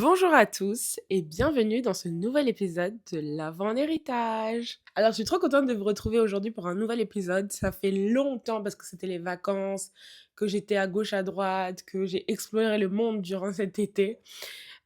Bonjour à tous et bienvenue dans ce nouvel épisode de l'Avant en héritage. Alors, je suis trop contente de vous retrouver aujourd'hui pour un nouvel épisode. Ça fait longtemps parce que c'était les vacances, que j'étais à gauche, à droite, que j'ai exploré le monde durant cet été.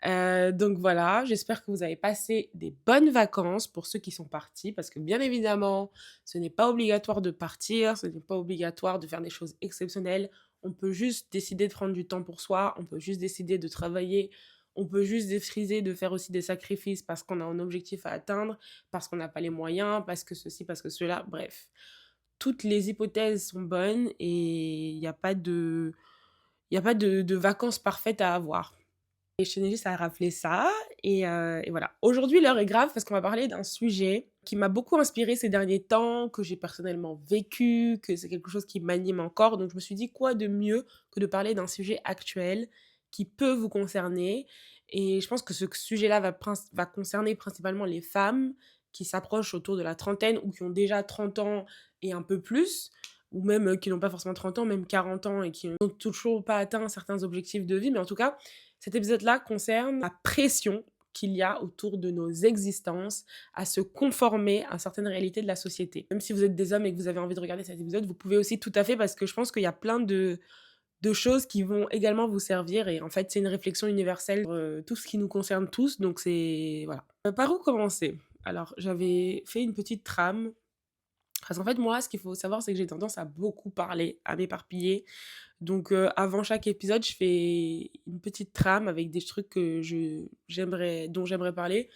Donc voilà, j'espère que vous avez passé des bonnes vacances pour ceux qui sont partis parce que bien évidemment, ce n'est pas obligatoire de partir, ce n'est pas obligatoire de faire des choses exceptionnelles. On peut juste décider de prendre du temps pour soi, on peut juste décider de travailler, on peut juste décider de faire aussi des sacrifices parce qu'on a un objectif à atteindre, parce qu'on n'a pas les moyens, parce que ceci, parce que cela, bref. Toutes les hypothèses sont bonnes et il n'y a pas de vacances parfaites à avoir. Et je tenais juste à rappeler ça. Et voilà. Aujourd'hui, l'heure est grave parce qu'on va parler d'un sujet qui m'a beaucoup inspiré ces derniers temps, que j'ai personnellement vécu, que c'est quelque chose qui m'anime encore. Donc je me suis dit, quoi de mieux que de parler d'un sujet actuel qui peut vous concerner. Et je pense que ce sujet-là va concerner principalement les femmes qui s'approchent autour de la trentaine ou qui ont déjà 30 ans et un peu plus, ou même qui n'ont pas forcément 30 ans, même 40 ans et qui n'ont toujours pas atteint certains objectifs de vie. Mais en tout cas, cet épisode-là concerne la pression qu'il y a autour de nos existences à se conformer à certaines réalités de la société. Même si vous êtes des hommes et que vous avez envie de regarder cet épisode, vous pouvez aussi tout à fait parce que je pense qu'il y a plein de choses qui vont également vous servir et en fait c'est une réflexion universelle sur tout ce qui nous concerne tous, donc c'est... Voilà. Par où commencer? Alors j'avais fait une petite trame parce qu'en fait moi ce qu'il faut savoir c'est que j'ai tendance à beaucoup parler, à m'éparpiller, donc, avant chaque épisode, je fais une petite trame avec des trucs dont j'aimerais parler.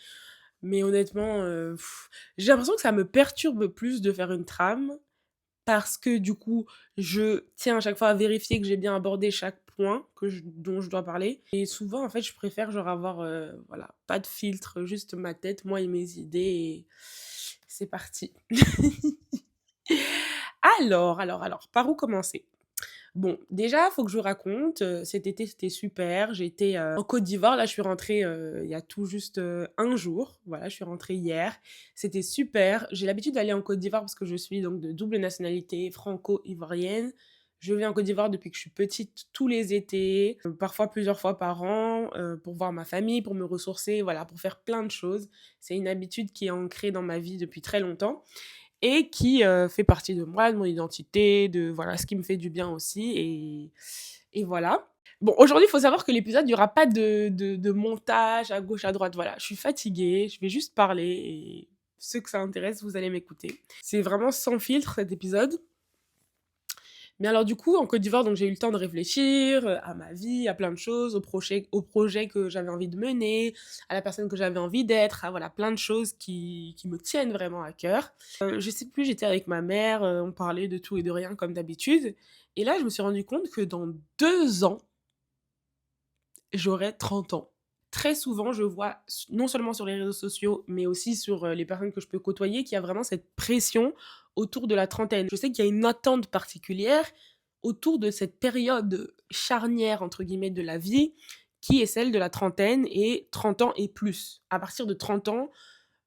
Mais honnêtement, j'ai l'impression que ça me perturbe plus de faire une trame parce que du coup, je tiens à chaque fois à vérifier que j'ai bien abordé chaque point dont je dois parler. Et souvent, en fait, je préfère genre avoir, voilà, pas de filtre, juste ma tête, moi et mes idées et c'est parti. Alors, par où commencer? Bon, déjà, faut que je vous raconte, cet été, c'était super. J'étais, en Côte d'Ivoire. Là, je suis rentrée, il y a tout juste, 1 jour. Voilà, je suis rentrée hier. C'était super. J'ai l'habitude d'aller en Côte d'Ivoire parce que je suis donc de double nationalité franco-ivoirienne. Je vais en Côte d'Ivoire depuis que je suis petite, tous les étés, parfois plusieurs fois par an, pour voir ma famille, pour me ressourcer, voilà, pour faire plein de choses. C'est une habitude qui est ancrée dans ma vie depuis très longtemps et qui fait partie de moi, de mon identité, de voilà, ce qui me fait du bien aussi. Et voilà. Bon, aujourd'hui, il faut savoir que l'épisode, il n'y aura pas de montage à gauche, à droite. Voilà, je suis fatiguée, je vais juste parler et ceux que ça intéresse, vous allez m'écouter. C'est vraiment sans filtre cet épisode. Mais alors du coup, en Côte d'Ivoire, donc j'ai eu le temps de réfléchir à ma vie, à plein de choses, au projet que j'avais envie de mener, à la personne que j'avais envie d'être, à voilà, plein de choses qui me tiennent vraiment à cœur. Je sais plus, j'étais avec ma mère, on parlait de tout et de rien comme d'habitude. Et là, je me suis rendu compte que dans 2 ans, j'aurai 30 ans. Très souvent, je vois, non seulement sur les réseaux sociaux, mais aussi sur les personnes que je peux côtoyer, qu'il y a vraiment cette pression autour de la trentaine. Je sais qu'il y a une attente particulière autour de cette période charnière, entre guillemets, de la vie, qui est celle de la trentaine et 30 ans et plus. À partir de 30 ans,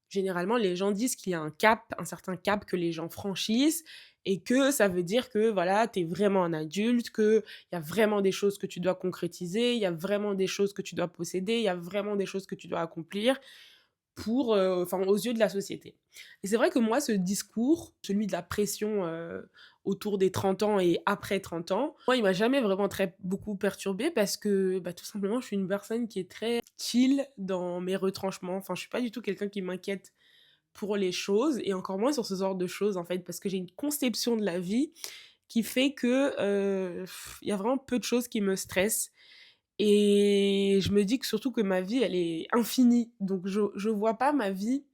généralement, les gens disent qu'il y a un cap, un certain cap que les gens franchissent et que ça veut dire que voilà, tu es vraiment un adulte, qu'il y a vraiment des choses que tu dois concrétiser, il y a vraiment des choses que tu dois posséder, il y a vraiment des choses que tu dois accomplir pour, enfin, aux yeux de la société. Et c'est vrai que moi, ce discours, celui de la pression autour des 30 ans et après 30 ans, moi, il m'a jamais vraiment très beaucoup perturbée parce que bah, tout simplement, je suis une personne qui est très chill dans mes retranchements. Enfin, je suis pas du tout quelqu'un qui m'inquiète pour les choses et encore moins sur ce genre de choses en fait parce que j'ai une conception de la vie qui fait que il y a vraiment peu de choses qui me stressent et je me dis que surtout que ma vie elle est infinie donc je vois pas ma vie,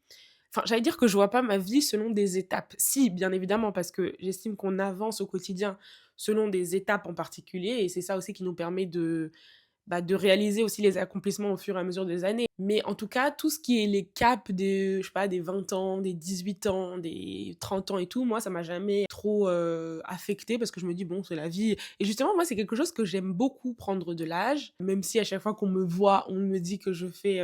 enfin j'allais dire que je vois pas ma vie selon des étapes, si bien évidemment parce que j'estime qu'on avance au quotidien selon des étapes en particulier et c'est ça aussi qui nous permet de réaliser aussi les accomplissements au fur et à mesure des années. Mais en tout cas, tout ce qui est les caps des, je sais pas, des 20 ans, des 18 ans, des 30 ans et tout, moi, ça m'a jamais trop affecté parce que je me dis, bon, c'est la vie. Et justement, moi, c'est quelque chose que j'aime beaucoup prendre de l'âge, même si à chaque fois qu'on me voit, on me dit que je fais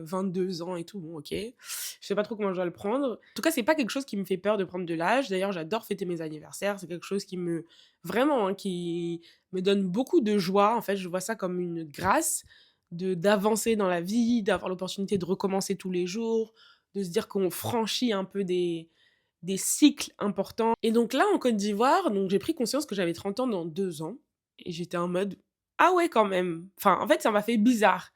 22 ans et tout, bon, ok. Je sais pas trop comment je dois le prendre. En tout cas, c'est pas quelque chose qui me fait peur de prendre de l'âge. D'ailleurs, j'adore fêter mes anniversaires. C'est quelque chose qui me, vraiment, hein, qui me donne beaucoup de joie. En fait, je vois ça comme une grâce d'avancer dans la vie, d'avoir l'opportunité de recommencer tous les jours, de se dire qu'on franchit un peu des cycles importants. Et donc là, en Côte d'Ivoire, donc j'ai pris conscience que j'avais 30 ans dans 2 ans. Et j'étais en mode, ah ouais, quand même. Enfin, en fait, ça m'a fait bizarre.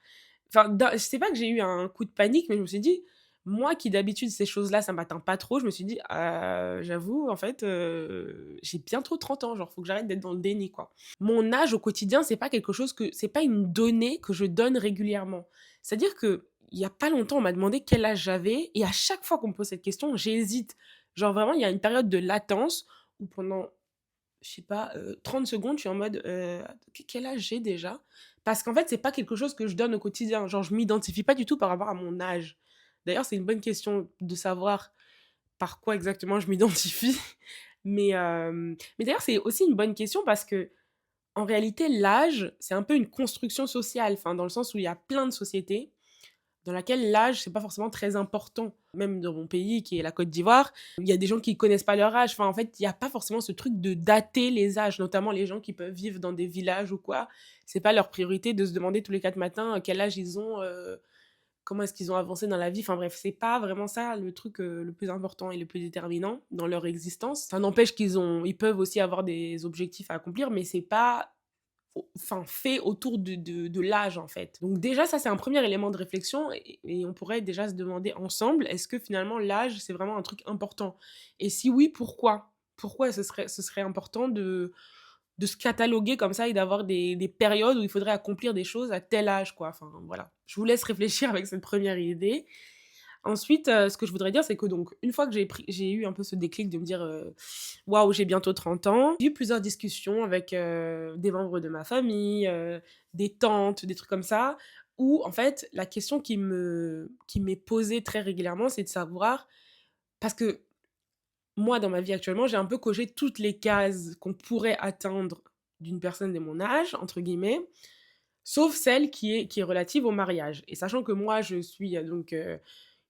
Enfin, je sais pas que j'ai eu un coup de panique, mais je me suis dit, moi qui d'habitude, ces choses-là, ça m'atteint pas trop, je me suis dit, j'avoue, en fait, j'ai bientôt 30 ans, genre, faut que j'arrête d'être dans le déni, quoi. Mon âge au quotidien, c'est pas une donnée que je donne régulièrement. C'est-à-dire que, il y a pas longtemps, on m'a demandé quel âge j'avais, et à chaque fois qu'on me pose cette question, j'hésite. Genre, vraiment, il y a une période de latence où pendant je sais pas, 30 secondes, je suis en mode, quel âge j'ai déjà? Parce qu'en fait, c'est pas quelque chose que je donne au quotidien. Genre, je m'identifie pas du tout par rapport à mon âge. D'ailleurs, c'est une bonne question de savoir par quoi exactement je m'identifie. Mais d'ailleurs, c'est aussi une bonne question parce que en réalité, l'âge, c'est un peu une construction sociale. Enfin, dans le sens où il y a plein de sociétés dans laquelle l'âge, c'est pas forcément très important. Même dans mon pays, qui est la Côte d'Ivoire, il y a des gens qui connaissent pas leur âge. Enfin, en fait, il y a pas forcément ce truc de dater les âges, notamment les gens qui peuvent vivre dans des villages ou quoi. C'est pas leur priorité de se demander tous les 4 matins quel âge ils ont, comment est-ce qu'ils ont avancé dans la vie. Enfin bref, c'est pas vraiment ça le truc le plus important et le plus déterminant dans leur existence. Ça n'empêche ils peuvent aussi avoir des objectifs à accomplir, mais c'est pas fait autour de l'âge en fait. Donc déjà ça c'est un premier élément de réflexion et on pourrait déjà se demander ensemble, est-ce que finalement l'âge c'est vraiment un truc important? Et si oui, pourquoi? Pourquoi ce serait important de se cataloguer comme ça et d'avoir des périodes où il faudrait accomplir des choses à tel âge quoi? Enfin voilà. Je vous laisse réfléchir avec cette première idée. Ensuite, ce que je voudrais dire, c'est que donc une fois que j'ai eu un peu ce déclic de me dire, «Waouh, j'ai bientôt 30 ans», j'ai eu plusieurs discussions avec, des membres de ma famille, des tantes, des trucs comme ça, où en fait, la question qui m'est posée très régulièrement, c'est de savoir parce que moi, dans ma vie actuellement, j'ai un peu coché toutes les cases qu'on pourrait atteindre d'une personne de mon âge, entre guillemets, sauf celle qui est relative au mariage. Et sachant que moi, je suis,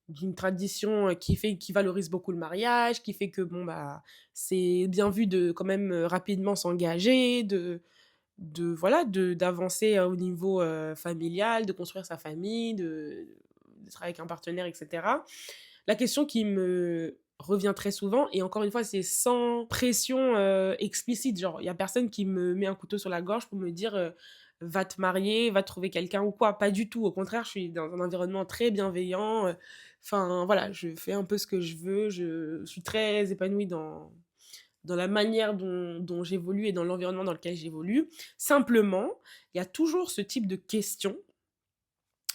d'une tradition qui valorise beaucoup le mariage, qui fait que bon bah c'est bien vu de quand même rapidement s'engager, voilà, d'avancer au niveau familial, de construire sa famille, d'être avec un partenaire, etc. La question qui me revient très souvent, et encore une fois, c'est sans pression explicite, genre, il y a personne qui me met un couteau sur la gorge pour me dire va te marier, va trouver quelqu'un ou quoi. Pas du tout. Au contraire, je suis dans un environnement très bienveillant. Enfin, voilà, je fais un peu ce que je veux. Je suis très épanouie dans la manière dont j'évolue et dans l'environnement dans lequel j'évolue. Simplement, il y a toujours ce type de questions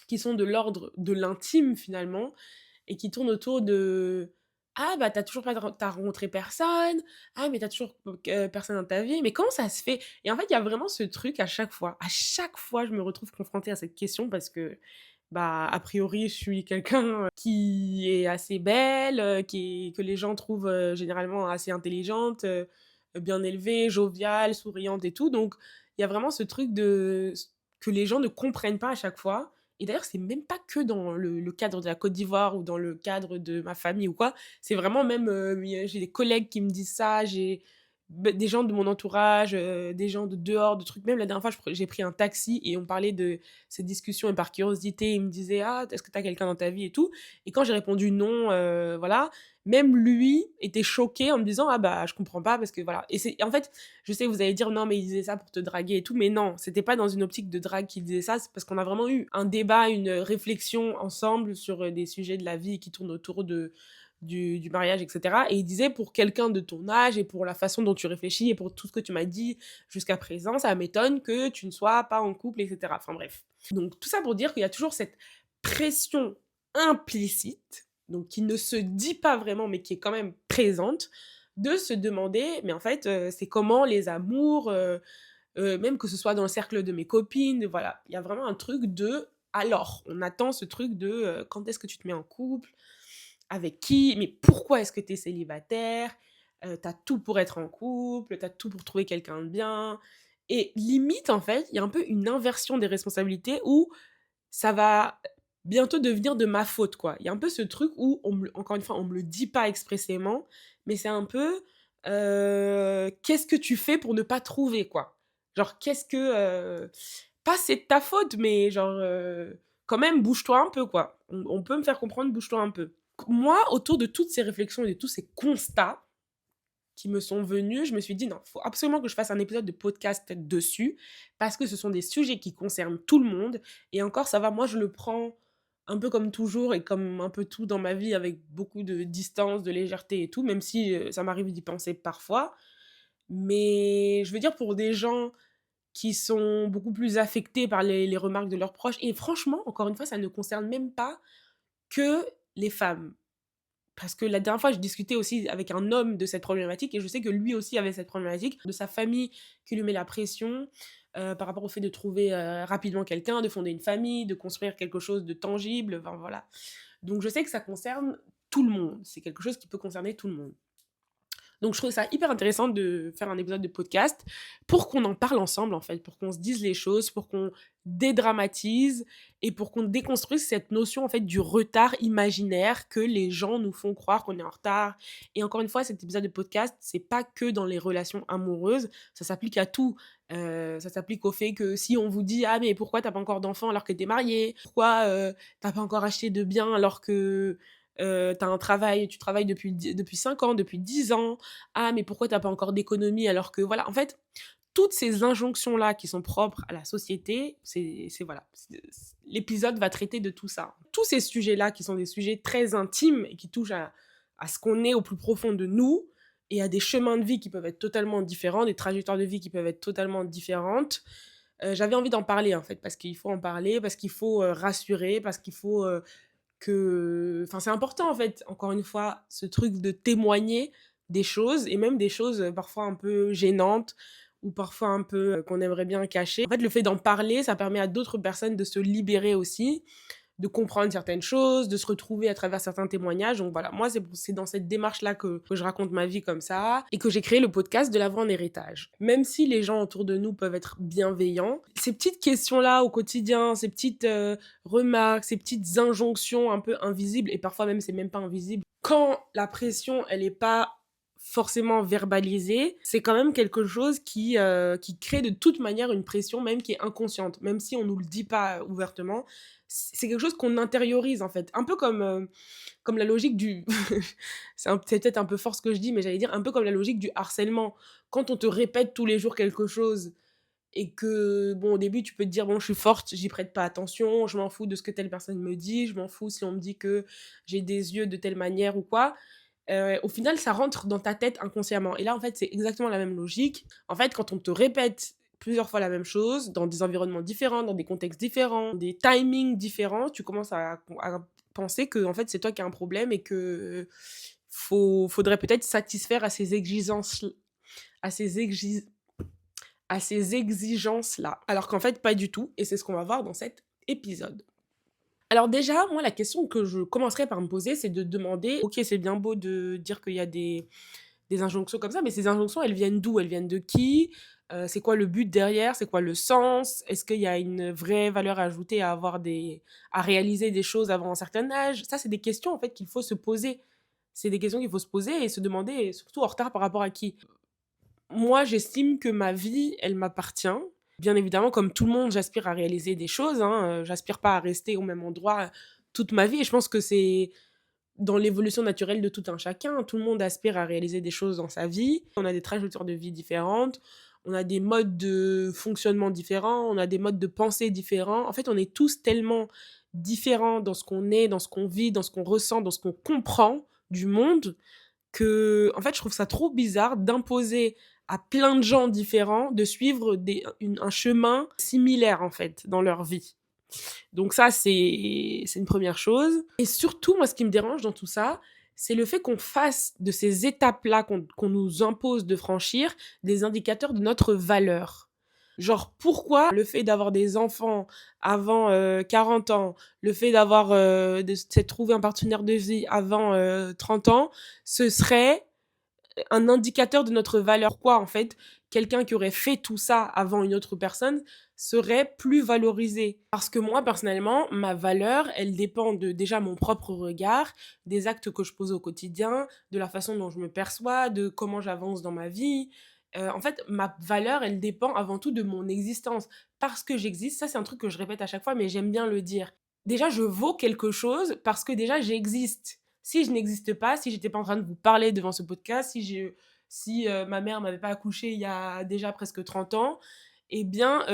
qui sont de l'ordre de l'intime finalement et qui tournent autour de ah bah t'as toujours pas t'as rencontré personne, ah mais t'as toujours personne dans ta vie, mais comment ça se fait? Et en fait il y a vraiment ce truc à chaque fois je me retrouve confrontée à cette question parce que bah a priori je suis quelqu'un qui est assez belle, que les gens trouvent généralement assez intelligente, bien élevée, joviale, souriante et tout, donc il y a vraiment ce truc que les gens ne comprennent pas à chaque fois. Et d'ailleurs, c'est même pas que dans le cadre de la Côte d'Ivoire ou dans le cadre de ma famille ou quoi. C'est vraiment même, j'ai des collègues qui me disent ça, j'ai des gens de mon entourage, des gens de dehors, de trucs. Même la dernière fois, j'ai pris un taxi et on parlait de cette discussion et par curiosité, il me disait: «Ah, est-ce que tu as quelqu'un dans ta vie et tout?» Et quand j'ai répondu: «Non», voilà, même lui était choqué en me disant: «Ah bah, je comprends pas parce que voilà». Et en fait, je sais que vous allez dire: «Non, mais il disait ça pour te draguer et tout», mais non, c'était pas dans une optique de drague qu'il disait ça, c'est parce qu'on a vraiment eu un débat, une réflexion ensemble sur, des sujets de la vie qui tournent autour du mariage et cetera, et il disait: «Pour quelqu'un de ton âge et pour la façon dont tu réfléchis et pour tout ce que tu m'as dit jusqu'à présent, ça m'étonne que tu ne sois pas en couple» et cetera. Enfin bref. Donc tout ça pour dire qu'il y a toujours cette pression implicite, donc qui ne se dit pas vraiment mais qui est quand même présente, de se demander: «Mais en fait, c'est comment les amours?» Même que ce soit dans le cercle de mes copines, voilà. Il y a vraiment un truc de alors, on attend ce truc de, quand est-ce que tu te mets en couple? Avec qui? Mais pourquoi est-ce que tu es célibataire? Tu tout pour être en couple, t'as tout pour trouver quelqu'un de bien, et limite, en fait, il y a un peu une inversion des responsabilités où ça va bientôt devenir de ma faute, quoi. Il y a un peu ce truc où encore une fois, on me le dit pas expressément, mais c'est un peu, «Qu'est-ce que tu fais pour ne pas trouver?» quoi. Genre qu'est-ce que, pas c'est de ta faute, mais genre, quand même, bouge-toi un peu, quoi. On peut me faire comprendre, bouge-toi un peu. Moi, autour de toutes ces réflexions et de tous ces constats qui me sont venus, je me suis dit: «Non, faut absolument que je fasse un épisode de podcast dessus», parce que ce sont des sujets qui concernent tout le monde et encore ça va, moi je le prends un peu comme toujours et comme un peu tout dans ma vie avec beaucoup de distance, de légèreté et tout, même si, ça m'arrive d'y penser parfois. Mais je veux dire pour des gens qui sont beaucoup plus affectés par les remarques de leurs proches et franchement, encore une fois, ça ne concerne même pas que les femmes. Parce que la dernière fois, je discutais aussi avec un homme de cette problématique et je sais que lui aussi avait cette problématique, de sa famille qui lui met la pression par rapport au fait de trouver rapidement quelqu'un, de fonder une famille, de construire quelque chose de tangible, enfin voilà. Donc je sais que ça concerne tout le monde, c'est quelque chose qui peut concerner tout le monde. Donc je trouve ça hyper intéressant de faire un épisode de podcast pour qu'on en parle ensemble en fait, pour qu'on se dise les choses, pour qu'on dédramatise et pour qu'on déconstruise cette notion en fait du retard imaginaire que les gens nous font croire qu'on est en retard. Et encore une fois, cet épisode de podcast, c'est pas que dans les relations amoureuses, ça s'applique à tout. Ça s'applique au fait que si on vous dit ah mais pourquoi t'as pas encore d'enfant alors que t'es marié, pourquoi t'as pas encore acheté de biens alors que tu un travail, tu travailles depuis 5 ans, depuis 10 ans. Ah, mais pourquoi t'as pas encore d'économie alors que voilà, en fait, toutes ces injonctions-là qui sont propres à la société, c'est voilà, l'épisode va traiter de tout ça. Tous ces sujets-là qui sont des sujets très intimes et qui touchent à ce qu'on est au plus profond de nous et à des chemins de vie qui peuvent être totalement différents, des trajectoires de vie qui peuvent être totalement différentes. J'avais envie d'en parler en fait, parce qu'il faut en parler, parce qu'il faut rassurer, parce qu'il faut enfin, c'est important en fait, encore une fois, ce truc de témoigner des choses et même des choses, parfois un peu gênantes ou parfois un peu, qu'on aimerait bien cacher. En fait, le fait d'en parler, ça permet à d'autres personnes de se libérer aussi, de comprendre certaines choses, de se retrouver à travers certains témoignages. Donc voilà, moi, c'est dans cette démarche-là que je raconte ma vie comme ça et que j'ai créé le podcast de l'avant en héritage. Même si les gens autour de nous peuvent être bienveillants, ces petites questions-là au quotidien, ces petites remarques, ces petites injonctions un peu invisibles, et parfois même c'est même pas invisible, quand la pression, elle est pas forcément verbalisée, c'est quand même quelque chose qui crée de toute manière une pression, même qui est inconsciente, même si on nous le dit pas ouvertement, c'est quelque chose qu'on intériorise en fait. Un peu comme la logique du... c'est peut-être un peu fort ce que je dis, mais j'allais dire un peu comme la logique du harcèlement. Quand on te répète tous les jours quelque chose et que, bon, au début, tu peux te dire, bon, je suis forte, j'y prête pas attention, je m'en fous de ce que telle personne me dit, je m'en fous si on me dit que j'ai des yeux de telle manière ou quoi. Au final, ça rentre dans ta tête inconsciemment. Et là, en fait, c'est exactement la même logique. En fait, quand on te répète plusieurs fois la même chose, dans des environnements différents, dans des contextes différents, des timings différents, tu commences à penser que en fait, c'est toi qui as un problème et que faudrait peut-être satisfaire à ces exigences, à ces exi- à ces exigences-là. Alors qu'en fait, pas du tout. Et c'est ce qu'on va voir dans cet épisode. Alors déjà, moi, la question que je commencerai par me poser, c'est de demander, ok, c'est bien beau de dire qu'il y a des injonctions comme ça, mais ces injonctions, elles viennent d'où? Elles viennent de qui? C'est quoi le but derrière? C'est quoi le sens? Est-ce qu'il y a une vraie valeur ajoutée à à réaliser des choses avant un certain âge? Ça, c'est des questions, en fait, qu'il faut se poser. C'est des questions qu'il faut se poser et se demander, et surtout en retard par rapport à qui? Moi, j'estime que ma vie, elle m'appartient. Bien évidemment, comme tout le monde, j'aspire à réaliser des choses, hein, j'aspire pas à rester au même endroit toute ma vie et je pense que c'est dans l'évolution naturelle de tout un chacun. Tout le monde aspire à réaliser des choses dans sa vie. On a des trajectoires de vie différentes, on a des modes de fonctionnement différents, on a des modes de pensée différents. En fait, on est tous tellement différents dans ce qu'on est, dans ce qu'on vit, dans ce qu'on ressent, dans ce qu'on comprend du monde que, en fait, je trouve ça trop bizarre d'imposer à plein de gens différents de suivre un chemin similaire, en fait, dans leur vie. Donc ça, c'est une première chose. Et surtout, moi, ce qui me dérange dans tout ça, c'est le fait qu'on fasse de ces étapes-là qu'on nous impose de franchir des indicateurs de notre valeur. Genre, pourquoi le fait d'avoir des enfants avant 40 ans, le fait de s'être trouvé un partenaire de vie avant 30 ans, ce serait un indicateur de notre valeur. Pourquoi, en fait, quelqu'un qui aurait fait tout ça avant une autre personne serait plus valorisé? Parce que moi, personnellement, ma valeur, elle dépend de déjà mon propre regard, des actes que je pose au quotidien, de la façon dont je me perçois, de comment j'avance dans ma vie. En fait, ma valeur, elle dépend avant tout de mon existence, parce que j'existe. Ça, c'est un truc que je répète à chaque fois, mais j'aime bien le dire. Déjà, je vaux quelque chose parce que déjà, j'existe. Si je n'existe pas, si j'étais pas en train de vous parler devant ce podcast, si ma mère m'avait pas accouché il y a déjà presque 30 ans, eh bien,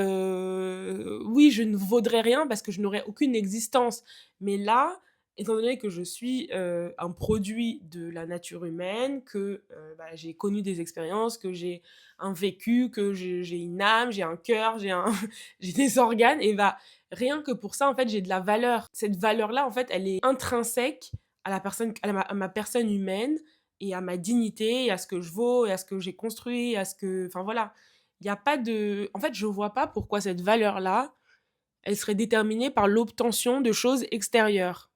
oui, je ne vaudrais rien parce que je n'aurais aucune existence. Mais là, étant donné que je suis un produit de la nature humaine, que bah, j'ai connu des expériences, que j'ai un vécu, que j'ai une âme, j'ai un cœur, j'ai des organes, et bah, rien que pour ça, en fait, j'ai de la valeur. Cette valeur-là, en fait, elle est intrinsèque à la personne, à ma personne humaine et à ma dignité, et à ce que je vaux, et à ce que j'ai construit, à ce que... Enfin voilà. Il n'y a pas de... En fait, je vois pas pourquoi cette valeur-là, elle serait déterminée par l'obtention de choses extérieures.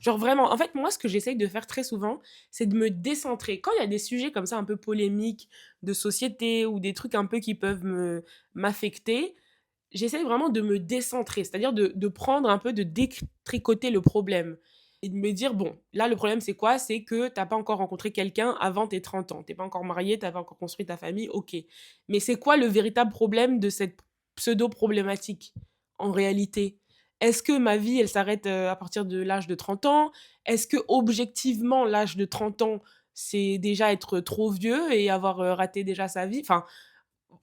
Genre vraiment, en fait, moi, ce que j'essaye de faire très souvent, c'est de me décentrer. Quand il y a des sujets comme ça un peu polémiques de société ou des trucs un peu qui peuvent m'affecter, j'essaye vraiment de me décentrer, c'est-à-dire de prendre un peu, de détricoter le problème et de me dire, bon, là, le problème, c'est quoi? C'est que t'as pas encore rencontré quelqu'un avant tes 30 ans. T'es pas encore marié, t'as pas encore construit ta famille, ok. Mais c'est quoi le véritable problème de cette pseudo-problématique en réalité? Est-ce que ma vie, elle s'arrête à partir de l'âge de 30 ans? Est-ce que objectivement, l'âge de 30 ans, c'est déjà être trop vieux et avoir raté déjà sa vie? Enfin,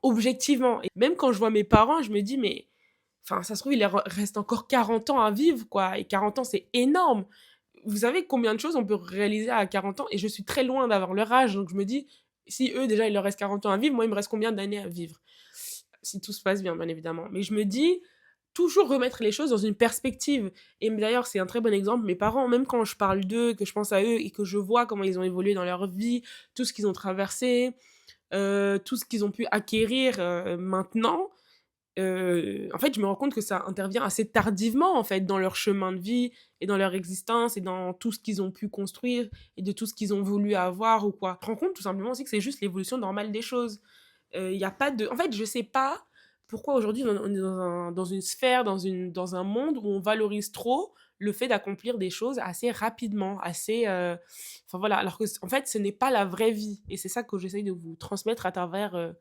objectivement. Et même quand je vois mes parents, je me dis, mais enfin, ça se trouve, il leur reste encore 40 ans à vivre, quoi. Et 40 ans, c'est énorme. Vous savez combien de choses on peut réaliser à 40 ans? Et je suis très loin d'avoir leur âge. Donc je me dis, si eux, déjà, il leur reste 40 ans à vivre, moi, il me reste combien d'années à vivre? Si tout se passe bien, bien évidemment. Mais je me dis, toujours remettre les choses dans une perspective. Et d'ailleurs, c'est un très bon exemple. Mes parents, même quand je parle d'eux, que je pense à eux et que je vois comment ils ont évolué dans leur vie, tout ce qu'ils ont traversé, tout ce qu'ils ont pu acquérir maintenant, en fait, je me rends compte que ça intervient assez tardivement, en fait, dans leur chemin de vie et dans leur existence et dans tout ce qu'ils ont pu construire et de tout ce qu'ils ont voulu avoir ou quoi. Je me rends compte tout simplement aussi que c'est juste l'évolution normale des choses. Il y a pas de... En fait, je sais pas pourquoi aujourd'hui on est dans une sphère, dans un monde où on valorise trop le fait d'accomplir des choses assez rapidement, assez... Enfin voilà, alors que en fait, ce n'est pas la vraie vie. Et c'est ça que j'essaye de vous transmettre à travers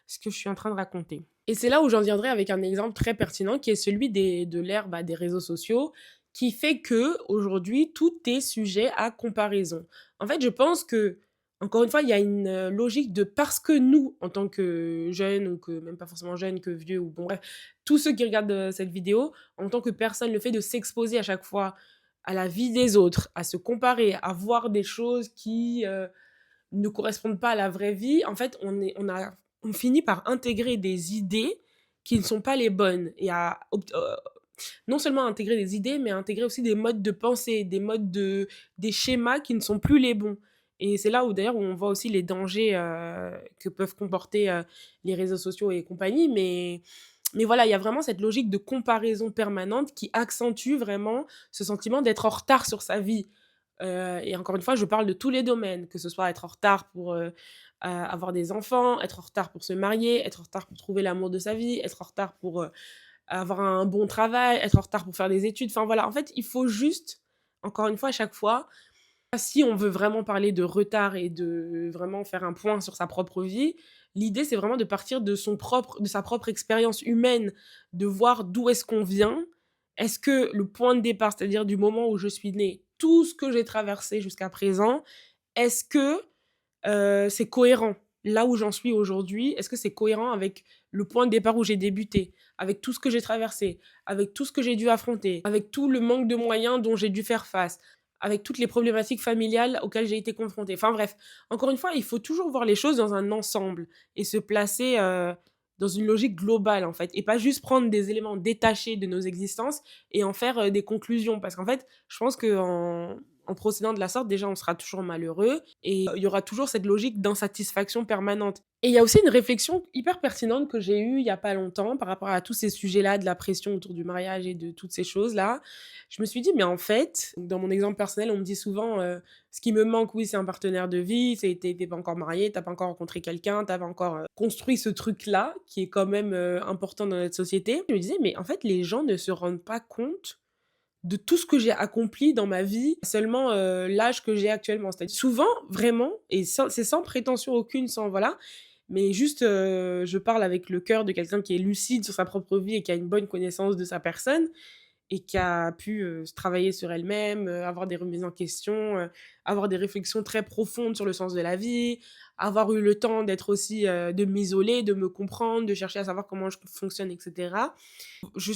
ce que je suis en train de raconter. Et c'est là où j'en viendrai avec un exemple très pertinent qui est celui de l'ère bah, des réseaux sociaux, qui fait que aujourd'hui tout est sujet à comparaison. En fait, je pense que encore une fois, il y a une logique de parce que nous, en tant que jeunes, ou que même pas forcément jeunes, que vieux, ou bon bref, tous ceux qui regardent cette vidéo, en tant que personne, le fait de s'exposer à chaque fois à la vie des autres, à se comparer, à voir des choses qui ne correspondent pas à la vraie vie, en fait, on finit par intégrer des idées qui ne sont pas les bonnes et non seulement intégrer des idées, mais à intégrer aussi des modes de pensée, des schémas qui ne sont plus les bons. Et c'est là où d'ailleurs on voit aussi les dangers que peuvent comporter les réseaux sociaux et compagnie. Mais voilà, il y a vraiment cette logique de comparaison permanente qui accentue vraiment ce sentiment d'être en retard sur sa vie. Et encore une fois, je parle de tous les domaines, que ce soit être en retard pour avoir des enfants, être en retard pour se marier, être en retard pour trouver l'amour de sa vie, être en retard pour avoir un bon travail, être en retard pour faire des études. Enfin voilà, en fait, il faut juste, encore une fois, à chaque fois, si on veut vraiment parler de retard et de vraiment faire un point sur sa propre vie, l'idée, c'est vraiment de partir de sa propre expérience humaine, de voir d'où est-ce qu'on vient. Est-ce que le point de départ, c'est-à-dire du moment où je suis née, tout ce que j'ai traversé jusqu'à présent, est-ce que c'est cohérent? Là où j'en suis aujourd'hui, est-ce que c'est cohérent avec le point de départ où j'ai débuté? Avec tout ce que j'ai traversé? Avec tout ce que j'ai dû affronter? Avec tout le manque de moyens dont j'ai dû faire face? Avec toutes les problématiques familiales auxquelles j'ai été confrontée? Enfin bref, encore une fois, il faut toujours voir les choses dans un ensemble et se placer dans une logique globale, en fait, et pas juste prendre des éléments détachés de nos existences et en faire des conclusions. Parce qu'en fait, je pense qu'en en procédant de la sorte, déjà, on sera toujours malheureux et il y aura toujours cette logique d'insatisfaction permanente. Et il y a aussi une réflexion hyper pertinente que j'ai eue il y a pas longtemps par rapport à tous ces sujets-là, de la pression autour du mariage et de toutes ces choses-là. Je me suis dit, mais en fait, dans mon exemple personnel, on me dit souvent, ce qui me manque, oui, c'est un partenaire de vie, t'es pas encore marié, t'as pas encore rencontré quelqu'un, t'as pas encore construit ce truc-là, qui est quand même important dans notre société. Je me disais, mais en fait, les gens ne se rendent pas compte de tout ce que j'ai accompli dans ma vie, seulement l'âge que j'ai actuellement. C'est-à-dire souvent, vraiment, et c'est sans prétention aucune, sans voilà, mais juste, je parle avec le cœur de quelqu'un qui est lucide sur sa propre vie et qui a une bonne connaissance de sa personne et qui a pu, se travailler sur elle-même, avoir des remises en question, avoir des réflexions très profondes sur le sens de la vie, avoir eu le temps d'être aussi, de m'isoler, de me comprendre, de chercher à savoir comment je fonctionne et cetera. Je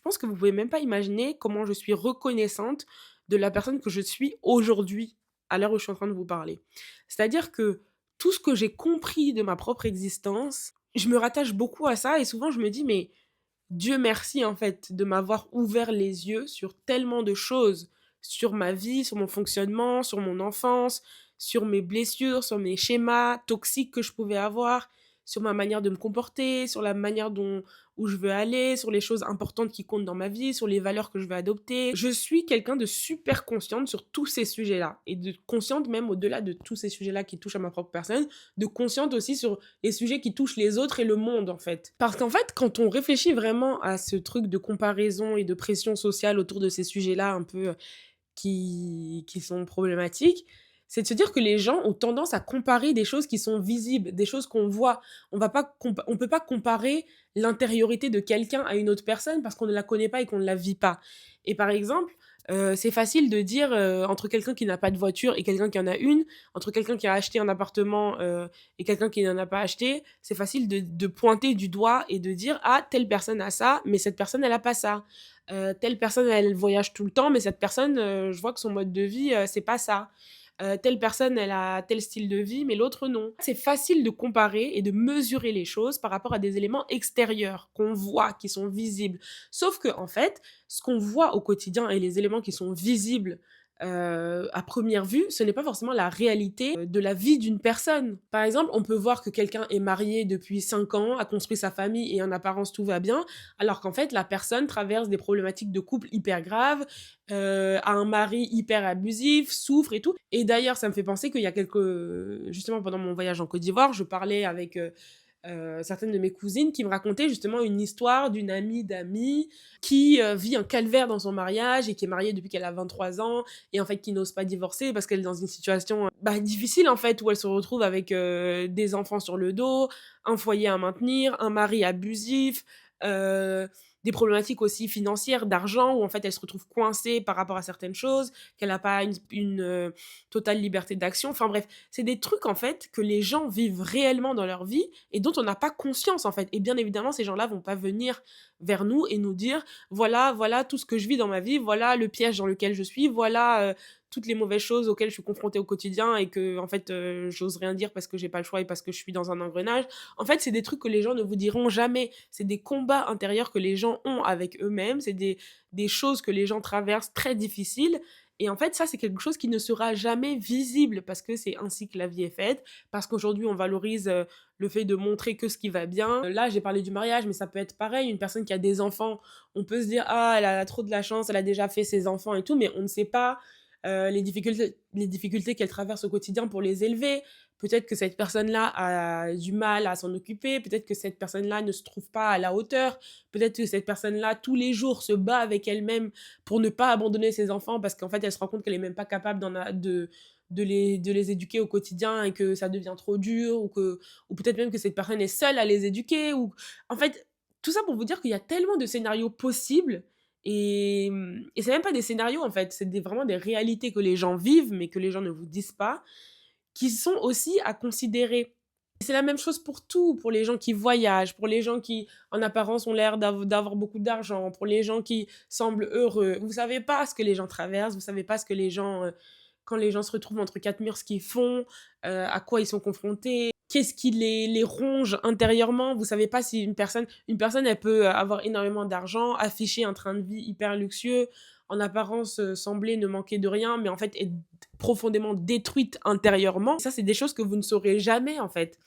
pense que vous pouvez même pas imaginer comment je suis reconnaissante de la personne que je suis aujourd'hui, à l'heure où je suis en train de vous parler. C'est-à-dire que tout ce que j'ai compris de ma propre existence, je me rattache beaucoup à ça et souvent je me dis: «Mais Dieu merci en fait de m'avoir ouvert les yeux sur tellement de choses, sur ma vie, sur mon fonctionnement, sur mon enfance, sur mes blessures, sur mes schémas toxiques que je pouvais avoir, sur ma manière de me comporter, sur la manière dont où je veux aller, sur les choses importantes qui comptent dans ma vie, sur les valeurs que je veux adopter. Je suis quelqu'un de super consciente sur tous ces sujets-là et de consciente même au-delà de tous ces sujets-là qui touchent à ma propre personne, de consciente aussi sur les sujets qui touchent les autres et le monde en fait. Parce qu'en fait, quand on réfléchit vraiment à ce truc de comparaison et de pression sociale autour de ces sujets-là un peu qui sont problématiques, c'est de se dire que les gens ont tendance à comparer des choses qui sont visibles, des choses qu'on voit. On peut pas comparer l'intériorité de quelqu'un à une autre personne parce qu'on ne la connaît pas et qu'on ne la vit pas. Et par exemple, c'est facile de dire entre quelqu'un qui n'a pas de voiture et quelqu'un qui en a une, entre quelqu'un qui a acheté un appartement et quelqu'un qui n'en a pas acheté, c'est facile de pointer du doigt et de dire ah telle personne a ça, mais cette personne elle a pas ça. Telle personne, elle voyage tout le temps, mais cette personne, je vois que son mode de vie, c'est pas ça. Telle personne, elle a tel style de vie, mais l'autre non. C'est facile de comparer et de mesurer les choses par rapport à des éléments extérieurs qu'on voit, qui sont visibles. Sauf que, en fait, ce qu'on voit au quotidien et les éléments qui sont visibles à première vue, ce n'est pas forcément la réalité de la vie d'une personne. Par exemple, on peut voir que quelqu'un est marié depuis 5 ans, a construit sa famille et en apparence tout va bien, alors qu'en fait, la personne traverse des problématiques de couple hyper graves, a un mari hyper abusif, souffre et tout. Et d'ailleurs, ça me fait penser qu'il y a justement pendant mon voyage en Côte d'Ivoire, je parlais avec certaines de mes cousines qui me racontaient justement une histoire d'une amie d'amis qui vit un calvaire dans son mariage et qui est mariée depuis qu'elle a 23 ans et en fait qui n'ose pas divorcer parce qu'elle est dans une situation difficile en fait où elle se retrouve avec des enfants sur le dos, un foyer à maintenir, un mari abusif, euh, des problématiques aussi financières, d'argent, où en fait elle se retrouve coincée par rapport à certaines choses, qu'elle n'a pas une totale liberté d'action. Enfin bref, c'est des trucs en fait que les gens vivent réellement dans leur vie et dont on n'a pas conscience en fait. Et bien évidemment, ces gens-là vont pas venir vers nous et nous dire voilà, voilà tout ce que je vis dans ma vie, voilà le piège dans lequel je suis, voilà toutes les mauvaises choses auxquelles je suis confrontée au quotidien et que en fait j'ose rien dire parce que j'ai pas le choix et parce que je suis dans un engrenage. En fait, c'est des trucs que les gens ne vous diront jamais. C'est des combats intérieurs que les gens ont avec eux-mêmes, c'est des choses que les gens traversent très difficiles. Et en fait, ça, c'est quelque chose qui ne sera jamais visible parce que c'est ainsi que la vie est faite, parce qu'aujourd'hui, on valorise le fait de montrer que ce qui va bien. Là, j'ai parlé du mariage, mais ça peut être pareil. Une personne qui a des enfants, on peut se dire, ah, elle a trop de la chance, elle a déjà fait ses enfants et tout, mais on ne sait pas les difficultés qu'elle traverse au quotidien pour les élever. Peut-être que cette personne-là a du mal à s'en occuper, peut-être que cette personne-là ne se trouve pas à la hauteur, peut-être que cette personne-là, tous les jours, se bat avec elle-même pour ne pas abandonner ses enfants parce qu'en fait, elle se rend compte qu'elle n'est même pas capable de les éduquer au quotidien et que ça devient trop dur, ou peut-être même que cette personne est seule à les éduquer. En fait, tout ça pour vous dire qu'il y a tellement de scénarios possibles et c'est même pas des scénarios en fait, c'est vraiment des réalités que les gens vivent mais que les gens ne vous disent pas, qui sont aussi à considérer. C'est la même chose pour tout, pour les gens qui voyagent, pour les gens qui, en apparence, ont l'air d'avoir beaucoup d'argent, pour les gens qui semblent heureux. Vous savez pas ce que les gens traversent, vous savez pas ce que les gens, quand les gens se retrouvent entre quatre murs, ce qu'ils font, à quoi ils sont confrontés, qu'est-ce qui les ronge intérieurement. Vous savez pas si une personne, elle peut avoir énormément d'argent, afficher un train de vie hyper luxueux, en apparence sembler ne manquer de rien, mais en fait être profondément détruite intérieurement. Ça, c'est des choses que vous ne saurez jamais, en fait.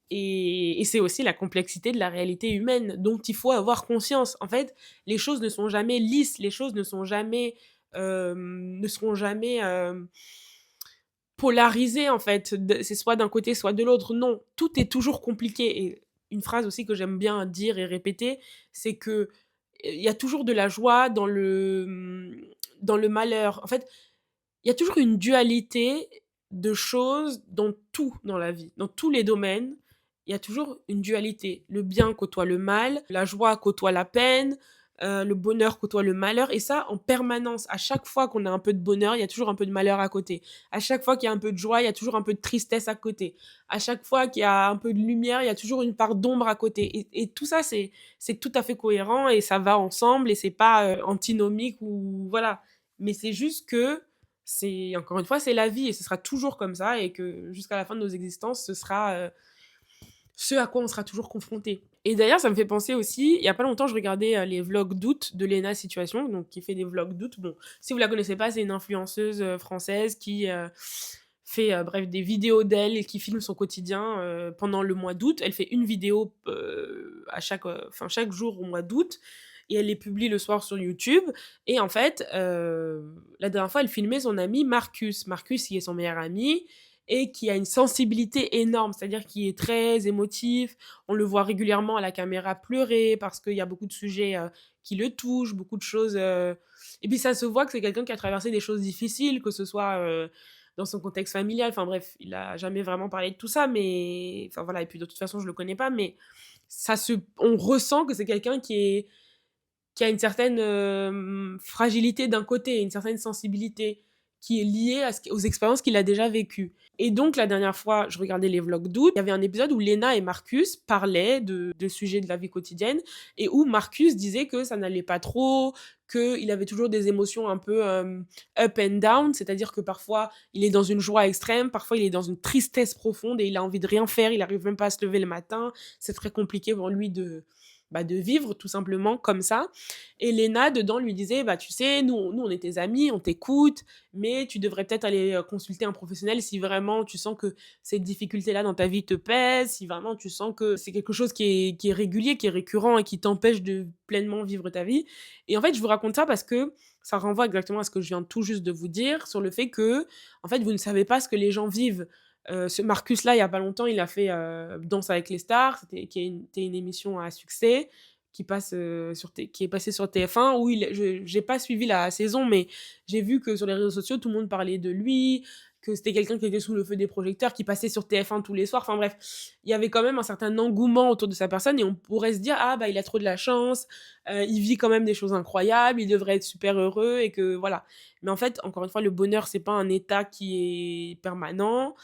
Et c'est aussi la complexité de la réalité humaine dont il faut avoir conscience. En fait, les choses ne sont jamais lisses, les choses ne seront jamais polarisées, en fait. C'est soit d'un côté, soit de l'autre. Non, tout est toujours compliqué. Et une phrase aussi que j'aime bien dire et répéter, c'est que il y a toujours de la joie dans le malheur. En fait, il y a toujours une dualité de choses dans tout dans la vie, dans tous les domaines. il y a toujours une dualité. Le bien côtoie le mal, la joie côtoie la peine, le bonheur côtoie le malheur et ça en permanence. À chaque fois qu'on a un peu de bonheur, il y a toujours un peu de malheur à côté. À chaque fois qu'il y a un peu de joie, il y a toujours un peu de tristesse à côté. À chaque fois qu'il y a un peu de lumière, il y a toujours une part d'ombre à côté. Et tout ça, c'est tout à fait cohérent et ça va ensemble et c'est pas antinomique ou voilà. Mais c'est juste que c'est encore une fois, c'est la vie et ce sera toujours comme ça et que jusqu'à la fin de nos existences, ce sera ce à quoi on sera toujours confronté. Et d'ailleurs, ça me fait penser aussi, il y a pas longtemps, je regardais les vlogs d'août de Lena Situation, donc qui fait des vlogs d'août. Bon, si vous la connaissez pas, c'est une influenceuse française qui fait bref des vidéos d'elle et qui filme son quotidien pendant le mois d'août. Elle fait une vidéo à chaque jour au mois d'août et elle les publie le soir sur YouTube. Et en fait, la dernière fois, elle filmait son ami Marcus. Marcus, qui est son meilleur ami et qui a une sensibilité énorme, c'est-à-dire qui est très émotif. On le voit régulièrement à la caméra pleurer parce qu'il y a beaucoup de sujets qui le touchent, beaucoup de choses. Et puis ça se voit que c'est quelqu'un qui a traversé des choses difficiles, que ce soit dans son contexte familial. Enfin bref, il a jamais vraiment parlé de tout ça, mais enfin voilà. Et puis de toute façon, je le connais pas, mais on ressent que c'est quelqu'un qui a une certaine fragilité d'un côté, une certaine sensibilité qui est liée aux expériences qu'il a déjà vécues. Et donc, la dernière fois, je regardais les vlogs d'août, il y avait un épisode où Lena et Marcus parlaient de sujets de la vie quotidienne et où Marcus disait que ça n'allait pas trop, qu'il avait toujours des émotions un peu up and down, c'est-à-dire que parfois, il est dans une joie extrême, parfois, il est dans une tristesse profonde et il a envie de rien faire, il n'arrive même pas à se lever le matin, c'est très compliqué pour lui de vivre tout simplement comme ça. Et Léna, dedans, lui disait, bah tu sais, nous on est tes amis, on t'écoute, mais tu devrais peut-être aller consulter un professionnel si vraiment tu sens que cette difficulté-là dans ta vie te pèse, si vraiment tu sens que c'est quelque chose qui est régulier, qui est récurrent et qui t'empêche de pleinement vivre ta vie. Et en fait, je vous raconte ça parce que ça renvoie exactement à ce que je viens tout juste de vous dire sur le fait que, en fait, vous ne savez pas ce que les gens vivent. Ce Marcus-là, il y a pas longtemps, il a fait Danse avec les stars, qui était une émission à succès qui est passée sur TF1 où j'ai pas suivi la saison, mais j'ai vu que sur les réseaux sociaux, tout le monde parlait de lui, que c'était quelqu'un qui était sous le feu des projecteurs, qui passait sur TF1 tous les soirs. Enfin bref, il y avait quand même un certain engouement autour de sa personne et on pourrait se dire ah bah il a trop de la chance, il vit quand même des choses incroyables, il devrait être super heureux et que voilà. Mais en fait, encore une fois, le bonheur c'est pas un état qui est permanent.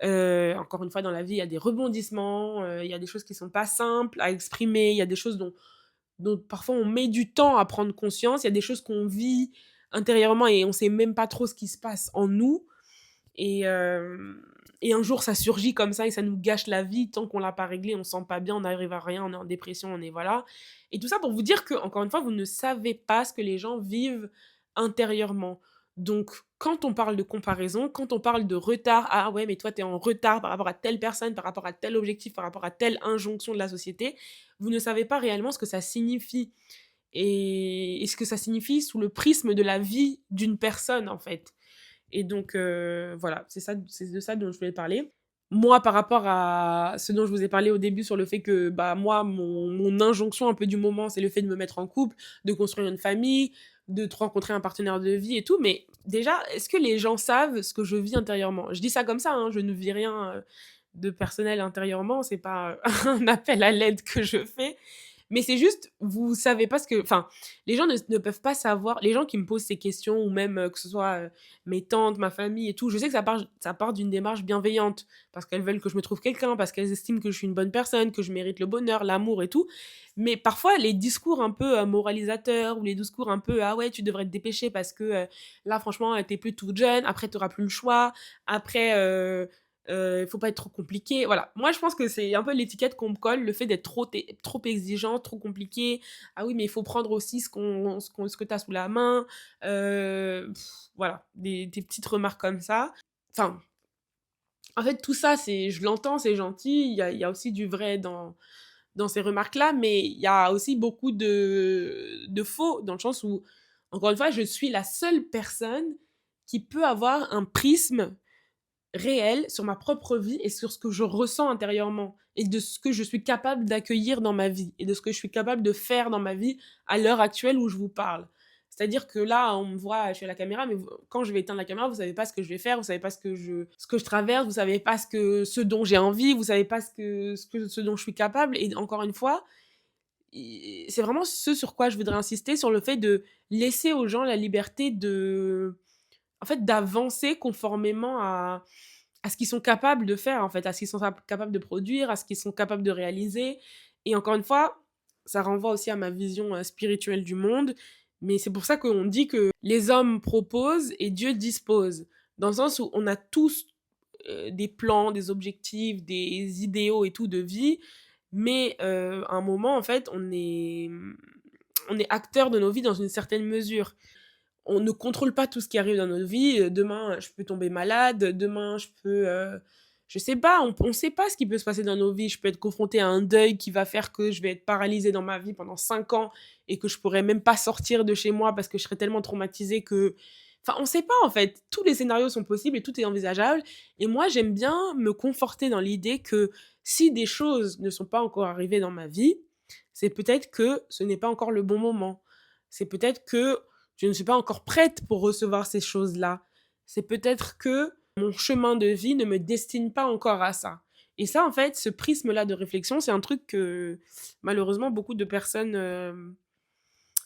Encore une fois, dans la vie, il y a des rebondissements, il y a des choses qui sont pas simples à exprimer, il y a des choses dont parfois on met du temps à prendre conscience, il y a des choses qu'on vit intérieurement et on sait même pas trop ce qui se passe en nous. Et, euh, et un jour, ça surgit comme ça et ça nous gâche la vie. Tant qu'on l'a pas réglé, on se sent pas bien, on n'arrive à rien, on est en dépression, on est voilà. Et tout ça pour vous dire que, encore une fois, vous ne savez pas ce que les gens vivent intérieurement. Donc, quand on parle de comparaison, quand on parle de retard, ah ouais, mais toi, tu es en retard par rapport à telle personne, par rapport à tel objectif, par rapport à telle injonction de la société, vous ne savez pas réellement ce que ça signifie. Et ce que ça signifie sous le prisme de la vie d'une personne, en fait. Et donc, voilà, c'est de ça dont je voulais parler. Moi, par rapport à ce dont je vous ai parlé au début sur le fait que, bah, moi, mon injonction un peu du moment, c'est le fait de me mettre en couple, de construire une famille, de rencontrer un partenaire de vie et tout. Mais déjà, est-ce que les gens savent ce que je vis intérieurement? Je dis ça comme ça, hein, je ne vis rien de personnel intérieurement, c'est pas un appel à l'aide que je fais. Mais c'est juste, vous savez pas ce que. Enfin, les gens ne peuvent pas savoir. Les gens qui me posent ces questions, ou même que ce soit mes tantes, ma famille et tout, je sais que ça part d'une démarche bienveillante. Parce qu'elles veulent que je me trouve quelqu'un, parce qu'elles estiment que je suis une bonne personne, que je mérite le bonheur, l'amour et tout. Mais parfois, les discours un peu moralisateurs, ou les discours un peu ah ouais, tu devrais te dépêcher parce que là, franchement, t'es plus toute jeune, après, t'auras plus le choix, après. Faut pas être trop compliqué. Voilà. Moi, je pense que c'est un peu l'étiquette qu'on me colle, le fait d'être trop exigeant, trop compliqué. Ah oui, mais il faut prendre aussi ce que tu as sous la main. Voilà. Des petites remarques comme ça. Enfin, en fait, tout ça, je l'entends, c'est gentil. Il y a aussi du vrai dans ces remarques-là, mais il y a aussi beaucoup de faux, dans le sens où, encore une fois, je suis la seule personne qui peut avoir un prisme réel sur ma propre vie et sur ce que je ressens intérieurement et de ce que je suis capable d'accueillir dans ma vie et de ce que je suis capable de faire dans ma vie à l'heure actuelle où je vous parle. C'est-à-dire que là, on me voit, je suis à la caméra, mais quand je vais éteindre la caméra, vous savez pas ce que je vais faire, vous savez pas ce que je traverse, vous savez pas ce dont j'ai envie, vous savez pas ce dont je suis capable. Et encore une fois, c'est vraiment ce sur quoi je voudrais insister, sur le fait de laisser aux gens la liberté en fait, d'avancer conformément à ce qu'ils sont capables de faire, en fait, à ce qu'ils sont capables de produire, à ce qu'ils sont capables de réaliser. Et encore une fois, ça renvoie aussi à ma vision spirituelle du monde. Mais c'est pour ça qu'on dit que les hommes proposent et Dieu dispose. Dans le sens où on a tous des plans, des objectifs, des idéaux et tout de vie. Mais à un moment, en fait, on est acteur de nos vies dans une certaine mesure. On ne contrôle pas tout ce qui arrive dans notre vie. Demain, je peux tomber malade. Demain, je sais pas, on sait pas ce qui peut se passer dans nos vies. Je peux être confrontée à un deuil qui va faire que je vais être paralysée dans ma vie pendant 5 ans et que je pourrais même pas sortir de chez moi parce que je serais tellement traumatisée que... Enfin, on sait pas, en fait. Tous les scénarios sont possibles et tout est envisageable. Et moi, j'aime bien me conforter dans l'idée que si des choses ne sont pas encore arrivées dans ma vie, c'est peut-être que ce n'est pas encore le bon moment. C'est peut-être que je ne suis pas encore prête pour recevoir ces choses-là. C'est peut-être que mon chemin de vie ne me destine pas encore à ça. Et ça, en fait, ce prisme-là de réflexion, c'est un truc que malheureusement beaucoup de personnes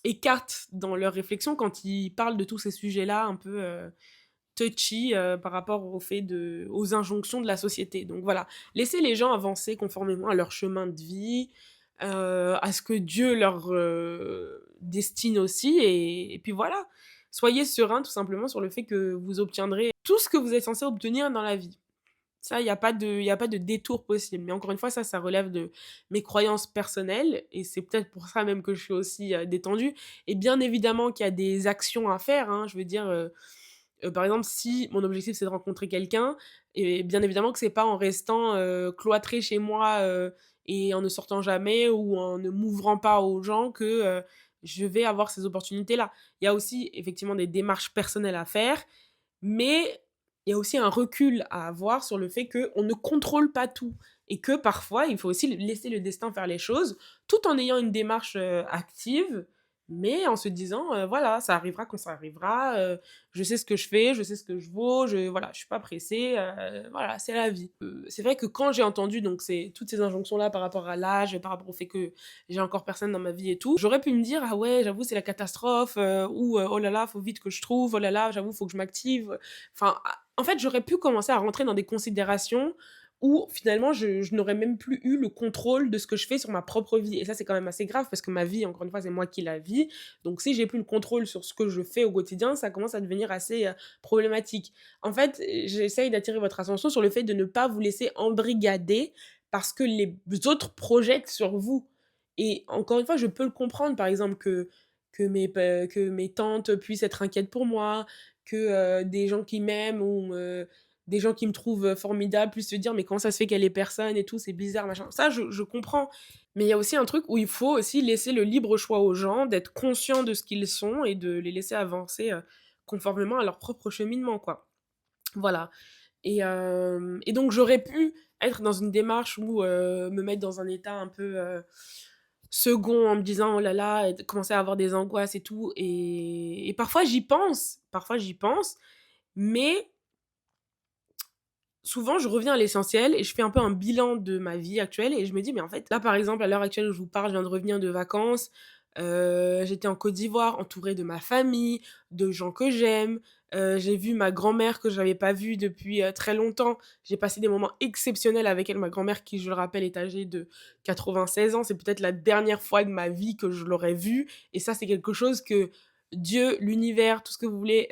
écartent dans leur réflexion quand ils parlent de tous ces sujets-là un peu touchy par rapport aux injonctions de la société. Donc voilà, laissez les gens avancer conformément à leur chemin de vie, à ce que Dieu leur destine aussi, et puis voilà. Soyez serein tout simplement sur le fait que vous obtiendrez tout ce que vous êtes censé obtenir dans la vie. Ça, y a pas de détour possible. Mais encore une fois, ça relève de mes croyances personnelles, et c'est peut-être pour ça même que je suis aussi détendue. Et bien évidemment qu'il y a des actions à faire, hein, je veux dire, par exemple, si mon objectif c'est de rencontrer quelqu'un, et bien évidemment que c'est pas en restant cloîtrée chez moi et en ne sortant jamais ou en ne m'ouvrant pas aux gens que je vais avoir ces opportunités-là. Il y a aussi effectivement des démarches personnelles à faire, mais il y a aussi un recul à avoir sur le fait qu'on ne contrôle pas tout et que parfois il faut aussi laisser le destin faire les choses tout en ayant une démarche active, mais en se disant voilà, ça arrivera quand ça arrivera, je sais ce que je fais, je sais ce que je vaux, voilà, je suis pas pressée, voilà, c'est la vie. C'est vrai que quand j'ai entendu donc toutes ces injonctions là par rapport à l'âge, par rapport au fait que j'ai encore personne dans ma vie et tout, j'aurais pu me dire ah ouais, j'avoue c'est la catastrophe, ou oh là là, faut vite que je trouve, oh là là, j'avoue faut que je m'active. Enfin, en fait, j'aurais pu commencer à rentrer dans des considérations où finalement je n'aurais même plus eu le contrôle de ce que je fais sur ma propre vie. Et ça, c'est quand même assez grave parce que ma vie, encore une fois, c'est moi qui la vis. Donc si j'ai plus le contrôle sur ce que je fais au quotidien, ça commence à devenir assez problématique. En fait, j'essaye d'attirer votre attention sur le fait de ne pas vous laisser embrigader parce que les autres projettent sur vous. Et encore une fois, je peux le comprendre, par exemple, que mes tantes puissent être inquiètes pour moi, que des gens qui m'aiment ou des gens qui me trouvent formidable puissent se dire mais comment ça se fait qu'elle est personne et tout, c'est bizarre, machin. Ça, je comprends. Mais il y a aussi un truc où il faut aussi laisser le libre choix aux gens, d'être conscients de ce qu'ils sont et de les laisser avancer conformément à leur propre cheminement, quoi. Voilà. Et donc j'aurais pu être dans une démarche où me mettre dans un état un peu second en me disant oh là là, et de commencer à avoir des angoisses et tout. Et parfois j'y pense, mais souvent, je reviens à l'essentiel et je fais un peu un bilan de ma vie actuelle et je me dis: «Mais en fait, là, par exemple, à l'heure actuelle où je vous parle, je viens de revenir de vacances, j'étais en Côte d'Ivoire, entourée de ma famille, de gens que j'aime, j'ai vu ma grand-mère que j'avais pas vue depuis, très longtemps. J'ai passé des moments exceptionnels avec elle». Ma grand-mère qui, je le rappelle, est âgée de 96 ans. C'est peut-être la dernière fois de ma vie que je l'aurais vue et ça, c'est quelque chose que Dieu, l'univers, tout ce que vous voulez,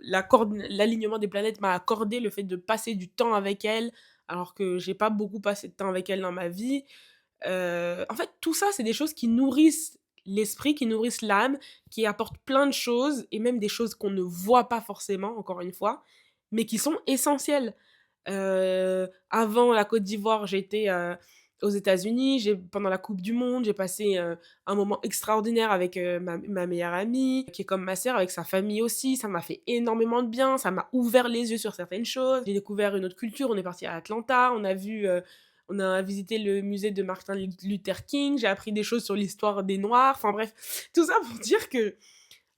l'alignement des planètes m'a accordé, le fait de passer du temps avec elle, alors que j'ai pas beaucoup passé de temps avec elle dans ma vie. En fait, tout ça, c'est des choses qui nourrissent l'esprit, qui nourrissent l'âme, qui apportent plein de choses et même des choses qu'on ne voit pas forcément, encore une fois, mais qui sont essentielles. Avant la Côte d'Ivoire, j'étais, aux États-Unis, pendant la coupe du monde, j'ai passé, un moment extraordinaire avec, ma meilleure amie, qui est comme ma sœur, avec sa famille aussi. Ça m'a fait énormément de bien, ça m'a ouvert les yeux sur certaines choses. J'ai découvert une autre culture, on est parti à Atlanta, on a visité le musée de Martin Luther King, j'ai appris des choses sur l'histoire des Noirs, enfin bref, tout ça pour dire que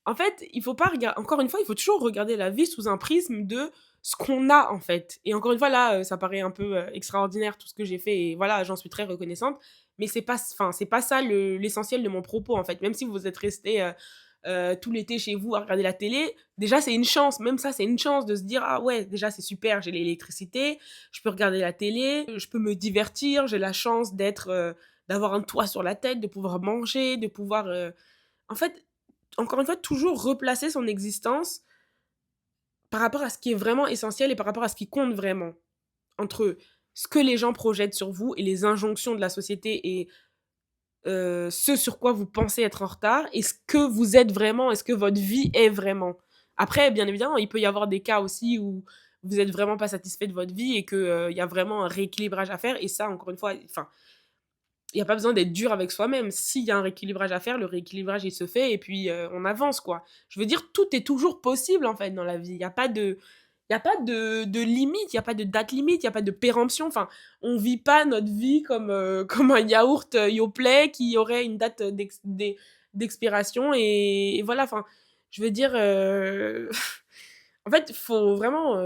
En fait, il faut pas regarder. Encore une fois, il faut toujours regarder la vie sous un prisme de ce qu'on a, en fait. Et encore une fois, là, ça paraît un peu extraordinaire tout ce que j'ai fait, et voilà, j'en suis très reconnaissante. Mais c'est pas ça l'essentiel de mon propos, en fait. Même si vous êtes resté tout l'été chez vous à regarder la télé, déjà, c'est une chance. Même ça, c'est une chance de se dire, ah ouais, déjà, c'est super, j'ai l'électricité, je peux regarder la télé, je peux me divertir, j'ai la chance d'avoir un toit sur la tête, de pouvoir manger, de pouvoir. En fait, encore une fois, toujours replacer son existence par rapport à ce qui est vraiment essentiel et par rapport à ce qui compte vraiment. Entre ce que les gens projettent sur vous et les injonctions de la société et ce sur quoi vous pensez être en retard et ce que vous êtes vraiment et ce que votre vie est vraiment. Après, bien évidemment, il peut y avoir des cas aussi où vous êtes vraiment pas satisfait de votre vie et qu'il y a vraiment un rééquilibrage à faire. Et ça, encore une fois, enfin, il y a pas besoin d'être dur avec soi-même. S'il y a un rééquilibrage à faire, le rééquilibrage, il se fait et puis on avance, quoi. Je veux dire, tout est toujours possible, en fait, dans la vie. Il y a pas de limite, il y a pas de date limite, il y a pas de péremption. Enfin, on vit pas notre vie comme, comme un yaourt Yoplait qui aurait une date d'expiration et voilà, enfin, je veux dire, en fait, il faut vraiment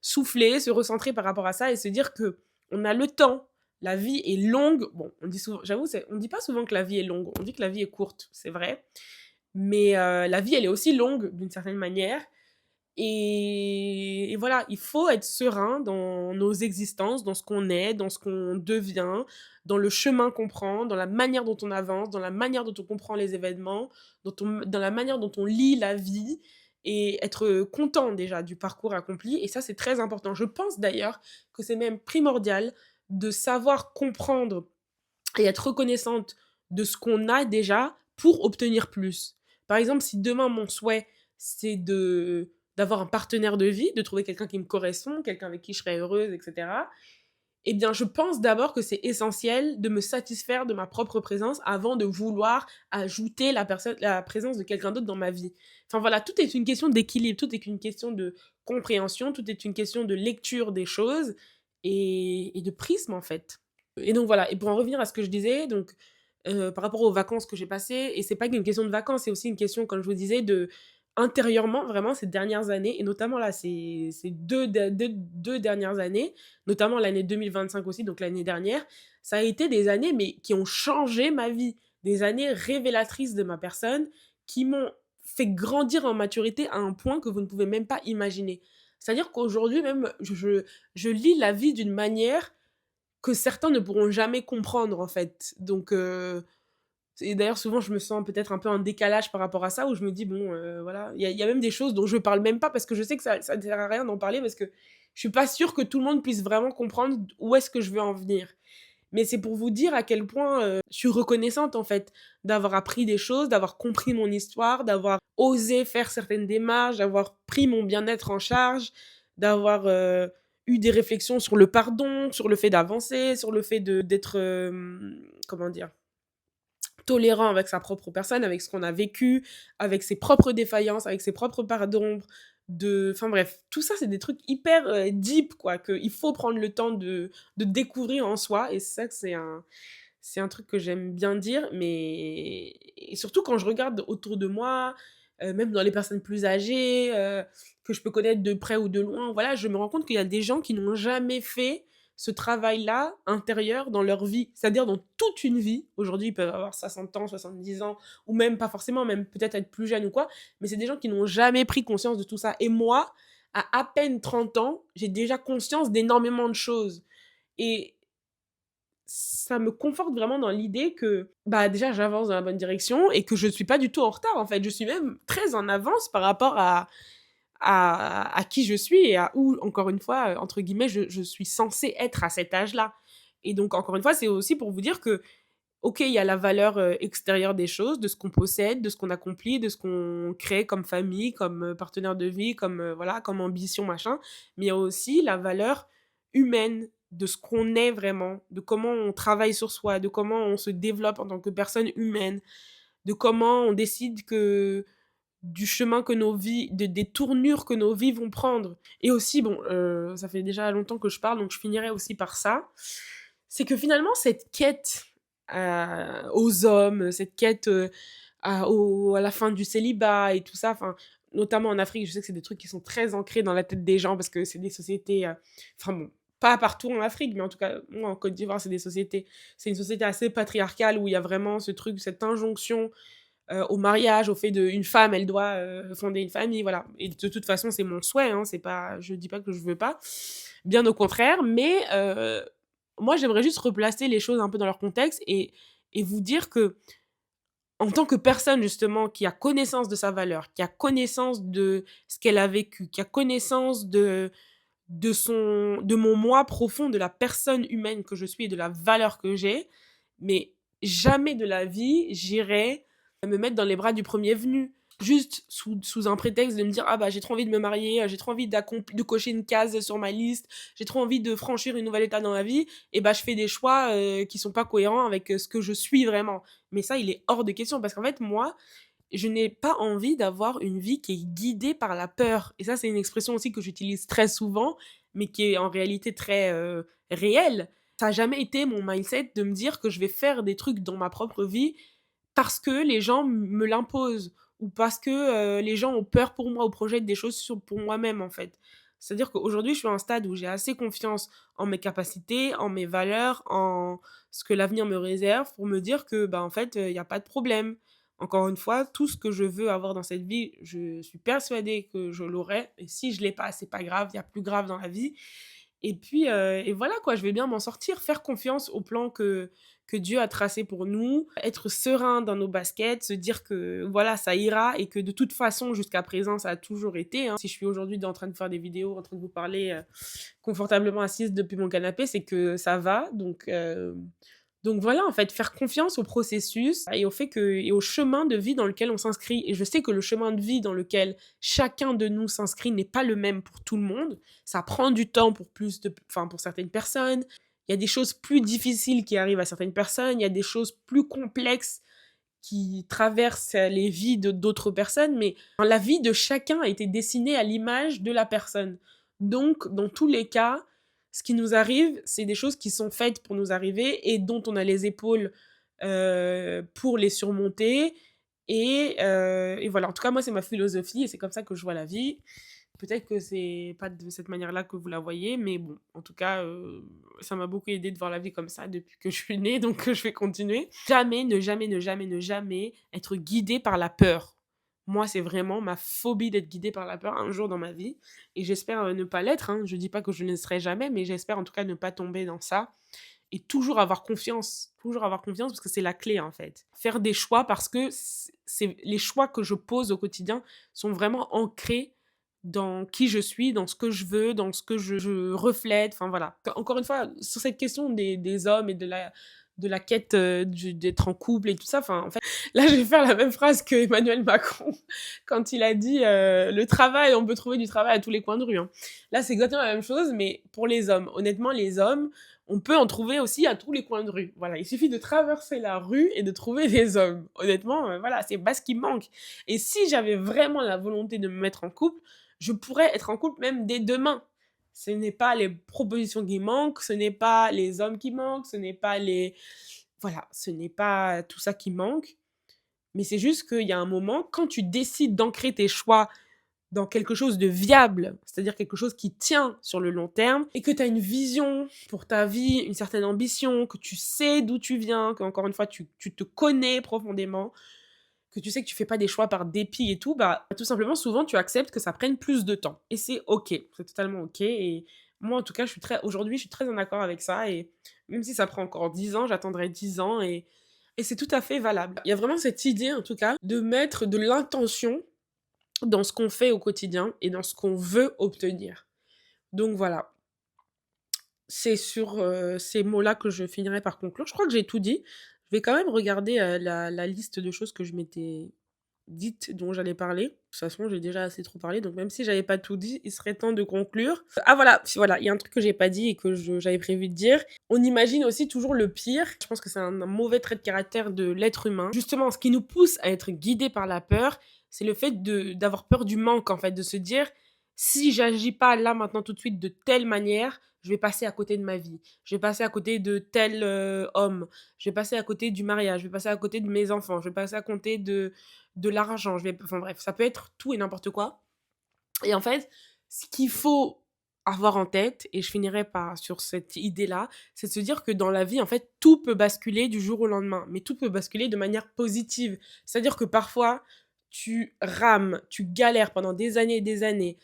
souffler, se recentrer par rapport à ça et se dire que on a le temps. La vie est longue. Bon, on dit souvent, j'avoue, on dit pas souvent que la vie est longue. On dit que la vie est courte, c'est vrai. Mais la vie, elle est aussi longue d'une certaine manière. Et voilà, il faut être serein dans nos existences, dans ce qu'on est, dans ce qu'on devient, dans le chemin qu'on prend, dans la manière dont on avance, dans la manière dont on comprend les événements, dans la manière dont on lit la vie, et être content déjà du parcours accompli. Et ça, c'est très important. Je pense d'ailleurs que c'est même primordial de savoir comprendre et être reconnaissante de ce qu'on a déjà pour obtenir plus. Par exemple, si demain mon souhait, c'est d'avoir un partenaire de vie, de trouver quelqu'un qui me correspond, quelqu'un avec qui je serais heureuse, etc., eh bien, je pense d'abord que c'est essentiel de me satisfaire de ma propre présence avant de vouloir ajouter la présence de quelqu'un d'autre dans ma vie. Enfin voilà, tout est une question d'équilibre, tout est une question de compréhension, tout est une question de lecture des choses et de prisme en fait. Et donc voilà, et pour en revenir à ce que je disais, donc par rapport aux vacances que j'ai passées, et c'est pas qu'une question de vacances, c'est aussi une question, comme je vous disais, de intérieurement, vraiment, ces dernières années, et notamment là, ces deux dernières années, notamment l'année 2025 aussi, donc l'année dernière, ça a été des années, mais qui ont changé ma vie, des années révélatrices de ma personne, qui m'ont fait grandir en maturité à un point que vous ne pouvez même pas imaginer. C'est-à-dire qu'aujourd'hui, même, je lis la vie d'une manière que certains ne pourront jamais comprendre, en fait. Donc, et d'ailleurs, souvent, je me sens peut-être un peu en décalage par rapport à ça, où je me dis, bon, voilà, il y a même des choses dont je parle même pas parce que je sais que ça ne sert à rien d'en parler parce que je suis pas sûre que tout le monde puisse vraiment comprendre où est-ce que je veux en venir. Mais c'est pour vous dire à quel point je suis reconnaissante, en fait, d'avoir appris des choses, d'avoir compris mon histoire, d'avoir osé faire certaines démarches, d'avoir pris mon bien-être en charge, d'avoir eu des réflexions sur le pardon, sur le fait d'avancer, sur le fait d'être, comment dire, tolérant avec sa propre personne, avec ce qu'on a vécu, avec ses propres défaillances, avec ses propres parts d'ombre, enfin bref, tout ça c'est des trucs hyper deep quoi, qu'il faut prendre le temps de découvrir en soi, et c'est ça que c'est un truc que j'aime bien dire, mais et surtout quand je regarde autour de moi, même dans les personnes plus âgées, que je peux connaître de près ou de loin, voilà, je me rends compte qu'il y a des gens qui n'ont jamais fait ce travail-là intérieur dans leur vie, c'est-à-dire dans toute une vie. Aujourd'hui, ils peuvent avoir 60 ans, 70 ans, ou même pas forcément, même peut-être être plus jeunes ou quoi, mais c'est des gens qui n'ont jamais pris conscience de tout ça. Et moi, à peine 30 ans, j'ai déjà conscience d'énormément de choses. Et ça me conforte vraiment dans l'idée que, bah, déjà, j'avance dans la bonne direction et que je suis pas du tout en retard, en fait. Je suis même très en avance par rapport à qui je suis et à où, encore une fois, entre guillemets, je suis censée être à cet âge-là. Et donc, encore une fois, c'est aussi pour vous dire que, ok, il y a la valeur extérieure des choses, de ce qu'on possède, de ce qu'on accomplit, de ce qu'on crée comme famille, comme partenaire de vie, comme, voilà, comme ambition, machin. Mais il y a aussi la valeur humaine de ce qu'on est vraiment, de comment on travaille sur soi, de comment on se développe en tant que personne humaine, de comment on décide que du chemin que nos vies, des tournures que nos vies vont prendre. Et aussi, bon, ça fait déjà longtemps que je parle, donc je finirai aussi par ça. C'est que finalement, cette quête aux hommes, cette quête à la fin du célibat et tout ça. Enfin, notamment en Afrique, je sais que c'est des trucs qui sont très ancrés dans la tête des gens parce que c'est des sociétés, enfin bon, pas partout en Afrique, mais en tout cas, moi, en Côte d'Ivoire, c'est une société assez patriarcale où il y a vraiment ce truc, cette injonction au mariage, au fait d'une femme, elle doit fonder une famille, voilà. Et de toute façon, c'est mon souhait, hein, c'est pas, je dis pas que je veux pas, bien au contraire, mais moi, j'aimerais juste replacer les choses un peu dans leur contexte et vous dire que en tant que personne justement qui a connaissance de sa valeur, qui a connaissance de ce qu'elle a vécu, qui a connaissance de mon moi profond, de la personne humaine que je suis et de la valeur que j'ai, mais jamais de la vie j'irai me mettre dans les bras du premier venu. Juste sous un prétexte de me dire ah bah j'ai trop envie de me marier, j'ai trop envie de cocher une case sur ma liste, j'ai trop envie de franchir une nouvelle étape dans ma vie, et bah je fais des choix qui sont pas cohérents avec ce que je suis vraiment. Mais ça, il est hors de question parce qu'en fait, moi, je n'ai pas envie d'avoir une vie qui est guidée par la peur. Et ça, c'est une expression aussi que j'utilise très souvent, mais qui est en réalité très réelle. Ça n'a jamais été mon mindset de me dire que je vais faire des trucs dans ma propre vie parce que les gens me l'imposent ou parce que les gens ont peur pour moi ou projettent des choses pour moi-même, en fait. C'est-à-dire qu'aujourd'hui, je suis à un stade où j'ai assez confiance en mes capacités, en mes valeurs, en ce que l'avenir me réserve pour me dire que, bah, en fait, il y a pas de problème. Encore une fois, tout ce que je veux avoir dans cette vie, je suis persuadée que je l'aurai. Et si je l'ai pas, c'est pas grave, il y a plus grave dans la vie. Et puis, et voilà quoi, je vais bien m'en sortir, faire confiance au plan que Dieu a tracé pour nous, être serein dans nos baskets, se dire que voilà, ça ira et que de toute façon, jusqu'à présent, ça a toujours été, hein. Si je suis aujourd'hui en train de faire des vidéos, en train de vous parler confortablement assise depuis mon canapé, c'est que ça va. Donc voilà, en fait, faire confiance au processus et au fait que, et au chemin de vie dans lequel on s'inscrit. Et je sais que le chemin de vie dans lequel chacun de nous s'inscrit n'est pas le même pour tout le monde. Ça prend du temps enfin, pour certaines personnes. Il y a des choses plus difficiles qui arrivent à certaines personnes. Il y a des choses plus complexes qui traversent les vies de d'autres personnes. Mais la vie de chacun a été dessinée à l'image de la personne. Donc, dans tous les cas, ce qui nous arrive, c'est des choses qui sont faites pour nous arriver et dont on a les épaules pour les surmonter. Et voilà, en tout cas, moi, c'est ma philosophie et c'est comme ça que je vois la vie. Peut-être que c'est pas de cette manière-là que vous la voyez, mais bon, en tout cas, ça m'a beaucoup aidé de voir la vie comme ça depuis que je suis née, donc je vais continuer. Jamais, ne jamais, ne jamais, ne jamais être guidé par la peur. Moi, c'est vraiment ma phobie d'être guidée par la peur un jour dans ma vie. Et j'espère ne pas l'être, hein. Je dis pas que je ne le serai jamais, mais j'espère en tout cas ne pas tomber dans ça. Et toujours avoir confiance. Toujours avoir confiance parce que c'est la clé en fait. Faire des choix parce que les choix que je pose au quotidien sont vraiment ancrés dans qui je suis, dans ce que je veux, dans ce que je reflète. Enfin voilà. Encore une fois, sur cette question des hommes et de la quête d'être en couple et tout ça, enfin, en fait, là, je vais faire la même phrase que Emmanuel Macron quand il a dit le travail, on peut trouver du travail à tous les coins de rue, hein. Là, c'est exactement la même chose, mais pour les hommes. Honnêtement, les hommes, on peut en trouver aussi à tous les coins de rue. Voilà, il suffit de traverser la rue et de trouver des hommes. Honnêtement, voilà, c'est pas ce qui me manque. Et si j'avais vraiment la volonté de me mettre en couple, je pourrais être en couple même dès demain. Ce n'est pas les propositions qui manquent, ce n'est pas les hommes qui manquent, ce n'est pas les... Voilà, ce n'est pas tout ça qui manque. Mais c'est juste qu'il y a un moment, quand tu décides d'ancrer tes choix dans quelque chose de viable, c'est-à-dire quelque chose qui tient sur le long terme, et que tu as une vision pour ta vie, une certaine ambition, que tu sais d'où tu viens, qu'encore une fois, tu te connais profondément, que tu sais que tu fais pas des choix par dépit et tout, bah tout simplement souvent tu acceptes que ça prenne plus de temps. Et c'est ok, c'est totalement ok. Et moi en tout cas, aujourd'hui je suis très en accord avec ça. Et même si ça prend encore 10 ans, j'attendrai 10 ans et c'est tout à fait valable. Il y a vraiment cette idée en tout cas de mettre de l'intention dans ce qu'on fait au quotidien et dans ce qu'on veut obtenir. Donc voilà, c'est sur ces mots-là que je finirai par conclure. Je crois que j'ai tout dit. Je vais quand même regarder la liste de choses que je m'étais dites, dont j'allais parler. De toute façon, j'ai déjà assez trop parlé, donc même si j'avais pas tout dit, il serait temps de conclure. Ah voilà, il y a un truc que j'ai pas dit et que j'avais prévu de dire. On imagine aussi toujours le pire. Je pense que c'est un mauvais trait de caractère de l'être humain. Justement, ce qui nous pousse à être guidés par la peur, c'est le fait d'avoir peur du manque, en fait, de se dire Si j'agis pas là, maintenant, tout de suite, de telle manière, je vais passer à côté de ma vie. Je vais passer à côté de tel, homme. Je vais passer à côté du mariage. Je vais passer à côté de mes enfants. Je vais passer à côté de l'argent. Je vais enfin bref, ça peut être tout et n'importe quoi et en fait, ce qu'il faut avoir en tête, et je finirai par sur cette idée-là, c'est de se dire que dans la vie, en fait, tout peut basculer du jour au lendemain, mais tout peut basculer de manière positive. C'est-à-dire que parfois, tu rames, tu galères pendant des années et des années,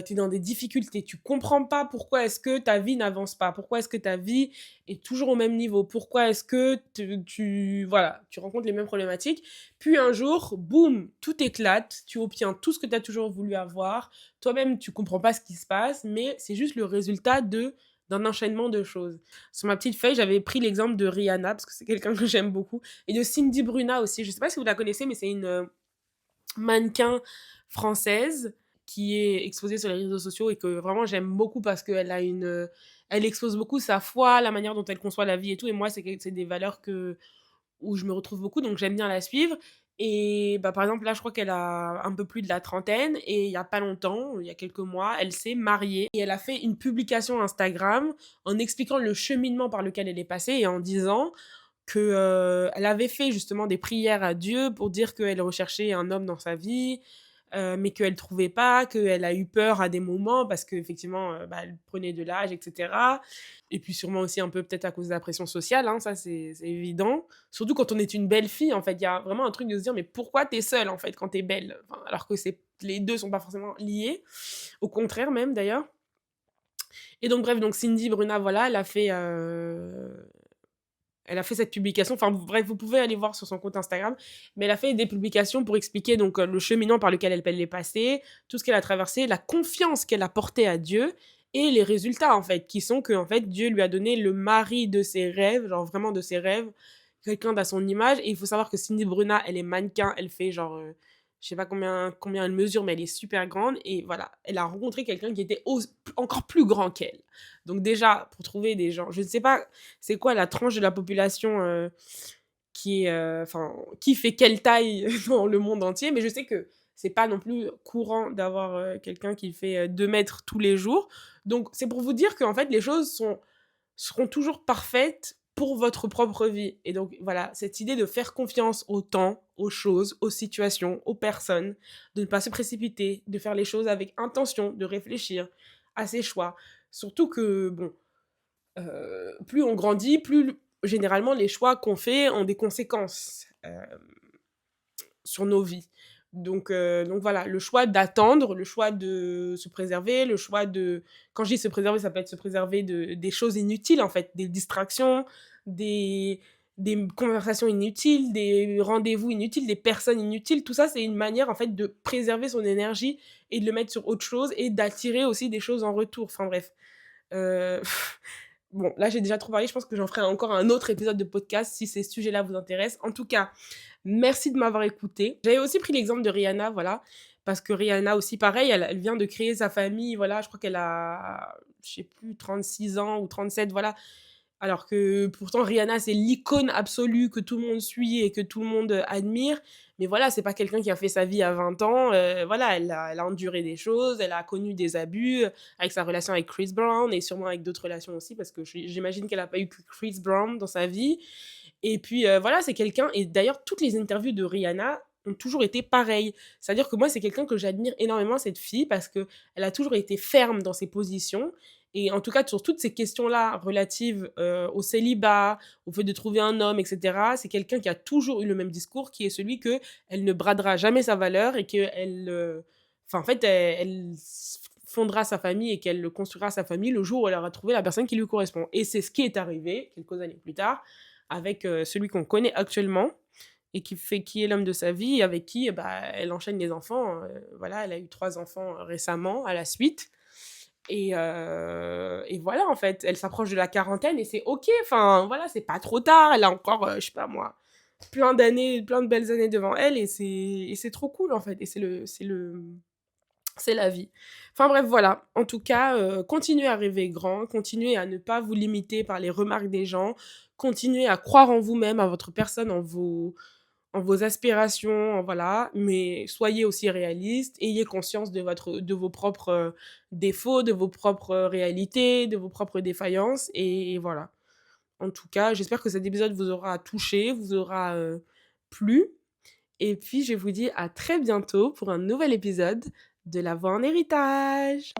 tu es dans des difficultés, tu comprends pas pourquoi est-ce que ta vie n'avance pas, pourquoi est-ce que ta vie est toujours au même niveau, pourquoi est-ce que voilà, tu rencontres les mêmes problématiques. Puis un jour, boum, tout éclate, tu obtiens tout ce que tu as toujours voulu avoir. Toi-même, tu comprends pas ce qui se passe, mais c'est juste le résultat d'un enchaînement de choses. Sur ma petite feuille, j'avais pris l'exemple de Rihanna, parce que c'est quelqu'un que j'aime beaucoup, et de Cindy Bruna aussi. Je sais pas si vous la connaissez, mais c'est une mannequin française qui est exposée sur les réseaux sociaux et que vraiment j'aime beaucoup parce qu'elle a elle expose beaucoup sa foi, la manière dont elle conçoit la vie et tout. Et moi, c'est des valeurs où je me retrouve beaucoup, donc j'aime bien la suivre. Et bah, par exemple, là, je crois qu'elle a un peu plus de la trentaine, et il y a pas longtemps, il y a quelques mois, elle s'est mariée et elle a fait une publication Instagram en expliquant le cheminement par lequel elle est passée et en disant que elle avait fait justement des prières à Dieu pour dire qu'elle recherchait un homme dans sa vie, mais qu'elle trouvait pas, qu'elle a eu peur à des moments parce qu'effectivement, bah, elle prenait de l'âge, etc. Et puis sûrement aussi un peu peut-être à cause de la pression sociale, hein, ça c'est évident. Surtout quand on est une belle fille, en fait, il y a vraiment un truc de se dire mais pourquoi t'es seule en fait quand t'es belle, enfin, alors que les deux sont pas forcément liés, au contraire même d'ailleurs. Et donc bref, donc Cindy Bruna, voilà, elle a fait cette publication, enfin bref, vous pouvez aller voir sur son compte Instagram, mais elle a fait des publications pour expliquer donc le cheminement par lequel elle est passée, tout ce qu'elle a traversé, la confiance qu'elle a portée à Dieu et les résultats en fait, qui sont que en fait Dieu lui a donné le mari de ses rêves, genre vraiment de ses rêves, quelqu'un d'à son image. Et il faut savoir que Cindy Bruna, elle est mannequin, elle fait genre je sais pas combien elle mesure, mais elle est super grande. Et voilà, elle a rencontré quelqu'un qui était encore plus grand qu'elle. Donc déjà, pour trouver des gens, je ne sais pas c'est quoi la tranche de la population enfin, qui fait quelle taille dans le monde entier, mais je sais que c'est pas non plus courant d'avoir quelqu'un qui fait 2 mètres tous les jours. Donc c'est pour vous dire qu'en fait les choses seront toujours parfaites pour votre propre vie. Et donc voilà, cette idée de faire confiance au temps, aux choses, aux situations, aux personnes, de ne pas se précipiter, de faire les choses avec intention, de réfléchir à ses choix. Surtout que, bon, plus on grandit, plus généralement les choix qu'on fait ont des conséquences sur nos vies. Donc voilà, le choix d'attendre, le choix de se préserver, le choix de... Quand je dis se préserver, ça peut être se préserver des choses inutiles, en fait, des distractions, des, des conversations inutiles, des rendez-vous inutiles, des personnes inutiles. Tout ça, c'est une manière, en fait, de préserver son énergie et de le mettre sur autre chose et d'attirer aussi des choses en retour. Enfin bref. Euh, Bon, là, j'ai déjà trop parlé. Je pense que j'en ferai encore un autre épisode de podcast si ces sujets-là vous intéressent. En tout cas, merci de m'avoir écouté. J'avais aussi pris l'exemple de Rihanna, voilà, parce que Rihanna aussi, pareil, elle vient de créer sa famille, voilà, je crois qu'elle a, je sais plus, 36 ans ou 37, voilà. Alors que pourtant Rihanna, c'est l'icône absolue que tout le monde suit et que tout le monde admire. Mais voilà, c'est pas quelqu'un qui a fait sa vie à 20 ans. Voilà, elle a enduré des choses, elle a connu des abus avec sa relation avec Chris Brown et sûrement avec d'autres relations aussi, parce que j'imagine qu'elle a pas eu que Chris Brown dans sa vie. Et puis voilà, c'est quelqu'un, et d'ailleurs, toutes les interviews de Rihanna ont toujours été pareilles. C'est-à-dire que moi, c'est quelqu'un que j'admire énormément, cette fille, parce que elle a toujours été ferme dans ses positions. Et en tout cas, sur toutes ces questions-là relatives au célibat, au fait de trouver un homme, etc., c'est quelqu'un qui a toujours eu le même discours, qui est celui que elle ne bradera jamais sa valeur et qu'elle... Enfin, en fait, elle fondera sa famille et qu'elle construira sa famille le jour où elle aura trouvé la personne qui lui correspond. Et c'est ce qui est arrivé quelques années plus tard avec celui qu'on connaît actuellement et qui est l'homme de sa vie, avec qui bah, elle enchaîne les enfants. Voilà, elle a eu 3 enfants récemment à la suite. Et voilà, en fait, elle s'approche de la quarantaine et c'est ok. Enfin, voilà, c'est pas trop tard. Elle a encore, je sais pas moi, plein d'années, plein de belles années devant elle et c'est trop cool, en fait. Et c'est la vie. Enfin bref, voilà. En tout cas, continuez à rêver grand, continuez à ne pas vous limiter par les remarques des gens, continuez à croire en vous-même, à votre personne, en vos aspirations, voilà, mais soyez aussi réaliste, ayez conscience de vos propres, défauts, de vos propres, réalités, de vos propres défaillances et voilà. En tout cas, j'espère que cet épisode vous aura touché, vous aura, plu et puis je vous dis à très bientôt pour un nouvel épisode de La Voix en héritage.